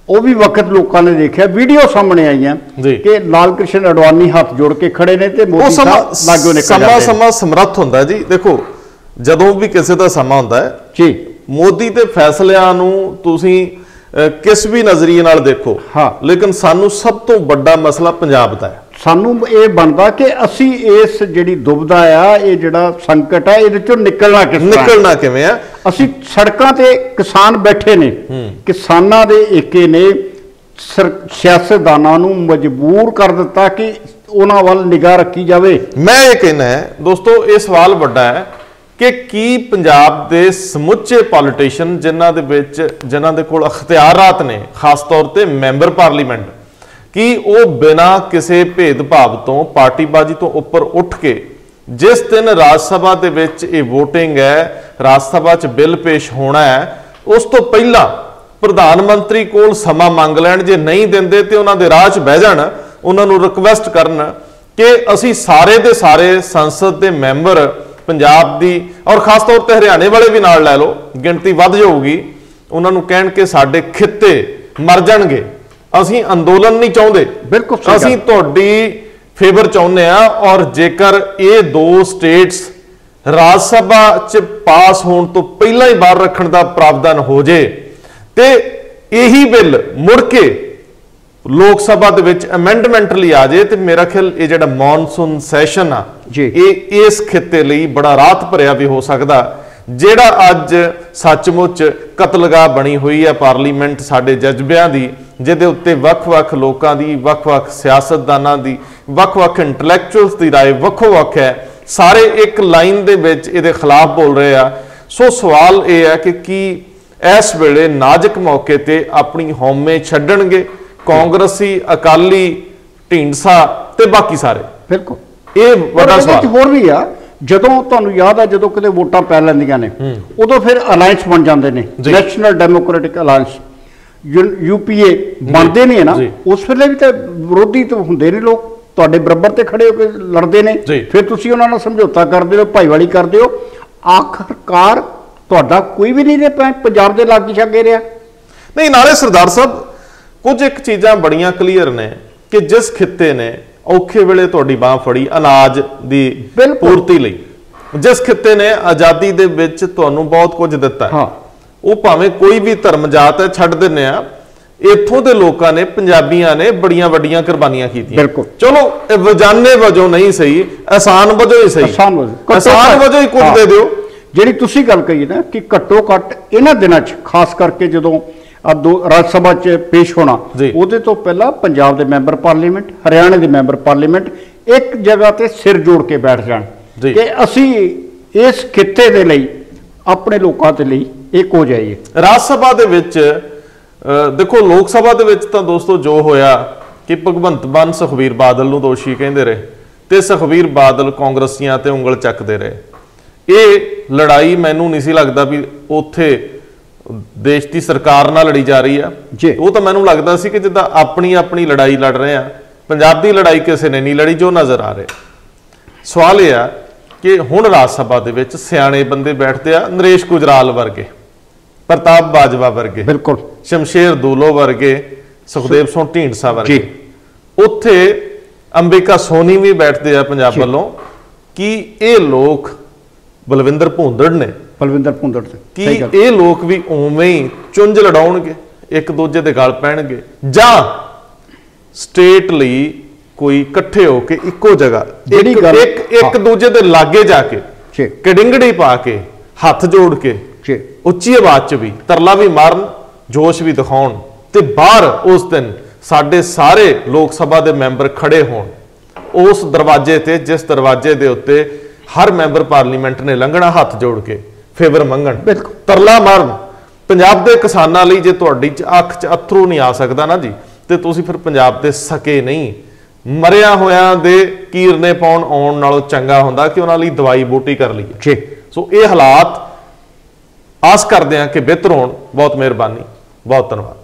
ਉਹ ਵੀ ਵਕਤ ਲੋਕਾਂ ਨੇ ਦੇਖਿਆ, ਵੀਡੀਓ ਸਾਹਮਣੇ ਆਈਆਂ ਕਿ ਲਾਲ ਕ੍ਰਿਸ਼ਨ ਅਡਵਾਨੀ ਹੱਥ ਜੋੜ ਕੇ ਖੜੇ ਨੇ ਤੇ ਮੋਦੀ ਸਾਹਿਬ ਲਾਗੋਂ ਨਿਕਲ ਜਾਂਦੇ ਨੇ। ਸਮਾਂ ਸਮਰੱਥ ਹੁੰਦਾ ਜੀ। ਦੇਖੋ, ਜਦੋਂ ਵੀ ਕਿਸੇ ਦਾ ਸਮਾਂ ਹੁੰਦਾ ਹੈ ਜੀ, ਮੋਦੀ ਦੇ ਫੈਸਲਿਆਂ ਨੂੰ ਤੁਸੀਂ ਕਿਸ ਵੀ ਨਜ਼ਰੀਏ ਨਾਲ ਦੇਖੋ, ਹਾਂ, ਲੇਕਿਨ ਸਾਨੂੰ ਸਭ ਤੋਂ ਵੱਡਾ ਮਸਲਾ ਪੰਜਾਬ ਦਾ ਹੈ। ਸਾਨੂੰ ਇਹ ਬਣਦਾ ਕਿ ਅਸੀਂ ਇਸ ਜਿਹੜੀ ਦੁਬਦਾ ਆ, ਇਹ ਜਿਹੜਾ ਸੰਕਟ ਆ, ਇਹਦੇ ਚੋਂ ਨਿਕਲਣਾ ਕਿਵੇਂ ਆ। ਅਸੀਂ ਸੜਕਾਂ ਤੇ ਕਿਸਾਨ ਬੈਠੇ ਨੇ, ਕਿਸਾਨਾਂ ਦੇ ਏਕੇ ਨੇ ਸਿਆਸਤਦਾਨਾਂ ਨੂੰ ਮਜਬੂਰ ਕਰ ਦਿੱਤਾ ਕਿ ਉਹਨਾਂ ਵੱਲ ਨਿਗਾਹ ਰੱਖੀ ਜਾਵੇ। ਮੈਂ ਇਹ ਕਹਿਣਾ ਦੋਸਤੋ, ਇਹ ਸਵਾਲ ਵੱਡਾ ਹੈ ਕਿ ਕੀ ਪੰਜਾਬ ਦੇ ਸਮੁੱਚੇ ਪੋਲੀਟੀਸ਼ੀਅਨ ਜਿਨ੍ਹਾਂ ਦੇ ਕੋਲ ਅਖਤਿਆਰਾਤ ਨੇ, ਖਾਸ ਤੌਰ ਤੇ ਮੈਂਬਰ ਪਾਰਲੀਮੈਂਟ, ਕਿ ਉਹ ਬਿਨਾਂ ਕਿਸੇ ਭੇਦਭਾਵ ਤੋਂ, ਪਾਰਟੀਬਾਜ਼ੀ ਤੋਂ ਉੱਪਰ ਉੱਠ ਕੇ ਜਿਸ ਦਿਨ ਰਾਜ ਸਭਾ ਦੇ ਵਿੱਚ ਇਹ VOTING ਹੈ, ਰਾਜ ਸਭਾ 'ਚ ਬਿੱਲ ਪੇਸ਼ ਹੋਣਾ ਹੈ, ਉਸ ਤੋਂ ਪਹਿਲਾਂ ਪ੍ਰਧਾਨ ਮੰਤਰੀ ਕੋਲ ਸਮਾਂ ਮੰਗ ਲੈਣ, ਜੇ ਨਹੀਂ ਦਿੰਦੇ ਤੇ ਉਹਨਾਂ ਦੇ ਰਾਹ 'ਚ ਬਹਿ ਜਾਣ, ਉਹਨਾਂ ਨੂੰ ਰਿਕਵੈਸਟ ਕਰਨ ਕਿ ਅਸੀਂ ਸਾਰੇ ਦੇ ਸਾਰੇ ਸੰਸਦ ਦੇ ਮੈਂਬਰ ਪੰਜਾਬ ਦੀ, ਔਰ ਖਾਸ ਤੌਰ ਤੇ ਹਰਿਆਣੇ ਵਾਲੇ ਵੀ ਨਾਲ ਲੈ ਲਓ, ਗਿਣਤੀ ਵੱਧ ਜਾਊਗੀ, ਉਹਨਾਂ ਨੂੰ ਕਹਿਣ ਕਿ ਸਾਡੇ ਖਿੱਤੇ ਮਰ ਜਾਣਗੇ, ਅਸੀਂ ਅੰਦੋਲਨ ਨਹੀਂ ਚਾਹੁੰਦੇ, ਬਿਲਕੁਲ ਅਸੀਂ ਤੁਹਾਡੀ ਫੇਵਰ ਚਾਹੁੰਦੇ ਆ। ਔਰ ਜੇਕਰ ਇਹ ਦੋ ਸਟੇਟਸ ਰਾਜ ਸਭਾ 'ਚ ਪਾਸ ਹੋਣ ਤੋਂ ਪਹਿਲਾਂ ਹੀ ਬਾਹਰ ਰੱਖਣ ਦਾ ਪ੍ਰਾਵਧਾਨ ਹੋ ਜੇ ਤੇ ਇਹੀ ਬਿੱਲ ਮੁੜ ਕੇ ਲੋਕ ਸਭਾ ਦੇ ਵਿੱਚ ਅਮੈਂਡਮੈਂਟ ਲਈ ਆ ਜੇ, ਤੇ ਮੇਰਾ ਖਿਆਲ ਇਹ ਜਿਹੜਾ ਮੌਨਸੂਨ ਸੈਸ਼ਨ ਆ, ਇਹ ਇਸ ਖਿੱਤੇ ਲਈ ਬੜਾ ਰਾਹਤ ਭਰਿਆ ਵੀ ਹੋ ਸਕਦਾ। ਜਿਹੜਾ ਅੱਜ ਸੱਚਮੁੱਚ ਕਤਲਗਾਹ ਬਣੀ ਹੋਈ ਹੈ ਪਾਰਲੀਮੈਂਟ ਸਾਡੇ ਜਜ਼ਬਿਆਂ ਦੀ, ਜਿਹਦੇ ਉੱਤੇ ਵੱਖ-ਵੱਖ ਲੋਕਾਂ ਦੀ, ਵੱਖ-ਵੱਖ ਸਿਆਸਤਦਾਨਾਂ ਦੀ, ਵੱਖ-ਵੱਖ ਇੰਟੈਲੈਕਚੁਅਲਸ ਦੀ ਰਾਏ ਵੱਖੋ-ਵੱਖ ਹੈ, ਸਾਰੇ ਇੱਕ ਲਾਈਨ ਦੇ ਵਿੱਚ ਇਹਦੇ ਖਿਲਾਫ ਬੋਲ ਰਹੇ ਆ। ਸੋ ਸਵਾਲ ਇਹ ਹੈ ਕਿ ਕੀ ਇਸ ਵੇਲੇ ਨਾਜ਼ੁਕ ਮੌਕੇ ਤੇ ਆਪਣੀ ਹਉਮੈ ਛੱਡਣਗੇ ਕਾਂਗਰਸੀ, ਅਕਾਲੀ, ਢੀਂਡਸਾ ਤੇ ਬਾਕੀ ਸਾਰੇ? ਬਿਲਕੁਲ, ਇਹ ਵੱਡਾ ਸਵਾਲ ਹੋਰ ਵੀ ਆ। ਜਦੋਂ ਤੁਹਾਨੂੰ ਯਾਦ ਆ, ਜਦੋਂ ਕਿਤੇ ਵੋਟਾਂ ਪੈ ਲੈਂਦੀਆਂ ਨੇ, ਉਦੋਂ ਫਿਰ ਅਲਾਈਅੰਸ ਬਣ ਜਾਂਦੇ ਨੇ, ਨੈਸ਼ਨਲ ਡੈਮੋਕ੍ਰੈਟਿਕ ਅਲਾਈਅੰਸ, UPA ਬਣਦੇ ਨੇ ਨਾ, ਉਸ ਵੇਲੇ ਵੀ ਤਾਂ ਵਿਰੋਧੀ ਤਾਂ ਹੁੰਦੇ ਨੇ ਲੋਕ, ਤੁਹਾਡੇ ਬਰਾਬਰ ਤੇ ਖੜੇ ਹੋ ਕੇ ਲੜਦੇ ਨੇ, ਫਿਰ ਤੁਸੀਂ ਉਹਨਾਂ ਨਾਲ ਸਮਝੌਤਾ ਕਰਦੇ ਹੋ, ਭਾਈਵਾਲੀ ਕਰਦੇ ਹੋ, ਆਖਰਕਾਰ ਤੁਹਾਡਾ ਕੋਈ ਵੀ ਨਹੀਂ ਰਿਹਾ ਪੰਜਾਬ ਦੇ ਲਾਗੇ ਛਾਗੇ ਰਿਹਾ। ਨਹੀਂ, ਨਾਲੇ ਸਰਦਾਰ ਸਾਹਿਬ ਕੁਝ ਇੱਕ ਚੀਜ਼ਾਂ ਬੜੀਆਂ ਕਲੀਅਰ ਨੇ ਕਿ ਜਿਸ ਖਿੱਤੇ ਨੇ ਔਖੇ ਵੇਲੇ ਤੁਹਾਡੀ ਬਾਹ ਫੜੀ ਅਨਾਜ ਦੀ ਪੂਰਤੀ ਲਈ, ਜਿਸ ਖਿੱਤੇ ਨੇ ਆਜ਼ਾਦੀ ਦੇ ਵਿੱਚ ਤੁਹਾਨੂੰ ਬਹੁਤ ਕੁਝ ਦਿੱਤਾ ਹੈ, ਉਹ ਭਾਵੇਂ ਕੋਈ ਵੀ ਧਰਮ ਜਾਤ ਹੈ, ਛੱਡ ਦਿੰਨੇ ਆ, ਇੱਥੋਂ ਦੇ ਲੋਕਾਂ ਨੇ, ਪੰਜਾਬੀਆਂ ਨੇ ਬੜੀਆਂ ਵੱਡੀਆਂ ਕੁਰਬਾਨੀਆਂ ਕੀਤੀਆਂ। ਚਲੋ ਵਜਾਨੇ ਵਜੋਂ ਨਹੀਂ ਸਹੀ, ਆਸਾਨ ਵਜੋਂ ਹੀ ਸਹੀ, ਆਸਾਨ ਵਜੋਂ ਹੀ ਕੁਝ ਦੇ ਦਿਓ। ਜਿਹੜੀ ਤੁਸੀਂ ਗੱਲ ਕਹੀ ਨਾ ਕਿ ਘੱਟੋ ਘੱਟ ਇਹਨਾਂ ਦਿਨਾਂ 'ਚ, ਖਾਸ ਕਰਕੇ ਜਦੋਂ ਰਾਜ ਸਭਾ 'ਚ ਪੇਸ਼ ਹੋਣਾ, ਉਹਦੇ ਤੋਂ ਪਹਿਲਾਂ ਪੰਜਾਬ ਦੇ ਮੈਂਬਰ ਪਾਰਲੀਮੈਂਟ, ਹਰਿਆਣੇ ਦੇ ਮੈਂਬਰ ਪਾਰਲੀਮੈਂਟ ਇੱਕ ਜਗ੍ਹਾ ਤੇ ਸਿਰ ਜੋੜ ਕੇ ਬੈਠ ਜਾਣ ਕਿ ਅਸੀਂ ਇਸ ਖਿੱਤੇ ਦੇ ਲਈ, ਆਪਣੇ ਲੋਕਾਂ ਦੇ ਲਈ ਇੱਕ ਹੋ ਜਾਈਏ। ਰਾਜ ਸਭਾ ਦੇ ਵਿੱਚ ਦੇਖੋ ਲੋਕ ਸਭਾ ਦੇ ਵਿੱਚ ਤਾਂ ਦੋਸਤੋ ਜੋ ਹੋਇਆ ਕਿ ਭਗਵੰਤ ਮਾਨ ਸੁਖਬੀਰ ਬਾਦਲ ਨੂੰ ਦੋਸ਼ੀ ਕਹਿੰਦੇ ਰਹੇ ਤੇ ਸੁਖਬੀਰ ਬਾਦਲ ਕਾਂਗਰਸੀਆਂ ਤੇ ਉਂਗਲ ਚੱਕਦੇ ਰਹੇ। ਇਹ ਲੜਾਈ ਮੈਨੂੰ ਨਹੀਂ ਸੀ ਲੱਗਦਾ ਵੀ ਉੱਥੇ ਦੇਸ਼ ਦੀ ਸਰਕਾਰ ਨਾਲ ਲੜੀ ਜਾ ਰਹੀ ਆ। ਉਹ ਤਾਂ ਮੈਨੂੰ ਲੱਗਦਾ ਸੀ ਕਿ ਜਿੱਦਾਂ ਆਪਣੀ ਆਪਣੀ ਲੜਾਈ ਲੜ ਰਹੇ ਆ, ਪੰਜਾਬ ਦੀ ਲੜਾਈ ਕਿਸੇ ਨੇ ਨਹੀਂ ਲੜੀ ਜੋ ਨਜ਼ਰ ਆ ਰਿਹਾ। ਸਵਾਲ ਇਹ ਆ ਕਿ ਹੁਣ ਰਾਜ ਸਭਾ ਦੇ ਵਿੱਚ ਸਿਆਣੇ ਬੰਦੇ ਬੈਠਦੇ ਆ, ਨਰੇਸ਼ ਗੁਜਰਾਲ ਵਰਗੇ, ਪ੍ਰਤਾਪ ਬਾਜਵਾ ਵਰਗੇ, ਬਿਲਕੁਲ ਸ਼ਮਸ਼ੇਰ ਦੂਲੋ ਵਰਗੇ, ਸੁਖਦੇਵ ਸਿੰਘ ਢੀਂਡਸਾ ਵਰਗੇ, ਉੱਥੇ ਅੰਬਿਕਾ ਸੋਨੀ ਵੀ ਬੈਠਦੇ ਆ ਪੰਜਾਬ ਵੱਲੋਂ। ਕਿ ਇਹ ਲੋਕ ਬਲਵਿੰਦਰ ਭੁੰਦੜ ਨੇ, ਕਿ ਇਹ ਲੋਕ ਵੀ ਉਵੇਂ ਹੀ ਚੁੰਝ ਲੜਾਉਣਗੇ, ਇੱਕ ਦੂਜੇ ਦੇ ਗਲ ਪੈਣਗੇ, ਜਾਂ ਸਟੇਟ ਲਈ ਕੋਈ ਇਕੱਠੇ ਹੋ ਕੇ ਇੱਕੋ ਜਗ੍ਹਾ ਇੱਕ ਦੂਜੇ ਦੇ ਲਾਗੇ ਜਾ ਕੇ ਕਡਿੰਗੜੀ ਪਾ ਕੇ ਹੱਥ ਜੋੜ ਕੇ ਉੱਚੀ ਆਵਾਜ਼ 'ਚ ਵੀ ਤਰਲਾ ਵੀ ਮਾਰਨ, ਜੋਸ਼ ਵੀ ਦਿਖਾਉਣ ਤੇ ਬਾਹਰ ਉਸ ਦਿਨ ਸਾਡੇ ਸਾਰੇ ਲੋਕ ਸਭਾ ਦੇ ਮੈਂਬਰ ਖੜੇ ਹੋਣ ਉਸ ਦਰਵਾਜ਼ੇ ਤੇ, ਜਿਸ ਦਰਵਾਜ਼ੇ ਦੇ ਉੱਤੇ ਹਰ ਮੈਂਬਰ ਪਾਰਲੀਮੈਂਟ ਨੇ ਲੰਘਣਾ ਹੱਥ ਜੋੜ ਕੇ ਫੇਵਰ ਮੰਗਣ, ਤਰਲਾ ਮਾਰਨ। ਪੰਜਾਬ ਦੇ ਕਿਸਾਨਾਂ ਲਈ ਜੇ ਤੁਹਾਡੀ ਅੱਖ 'ਚ ਅਥਰੂ ਨਹੀਂ ਆ ਸਕਦਾ ਨਾ ਜੀ, ਤੇ ਤੁਸੀਂ ਫਿਰ ਪੰਜਾਬ ਦੇ ਸਕੇ ਨਹੀਂ। ਮਰਿਆ ਹੋਇਆਂ ਦੇ ਕੀਰਨੇ ਪਾਉਣ ਆਉਣ ਨਾਲੋਂ ਚੰਗਾ ਹੁੰਦਾ ਕਿ ਉਹਨਾਂ ਲਈ ਦਵਾਈ ਬੂਟੀ ਕਰ ਲਈਏ। ਸੋ ਇਹ ਹਾਲਾਤ ਆਸ ਕਰਦੇ ਹਾਂ ਕਿ ਬਿਹਤਰ ਹੋਣ। ਬਹੁਤ ਮਿਹਰਬਾਨੀ, ਬਹੁਤ ਧੰਨਵਾਦ।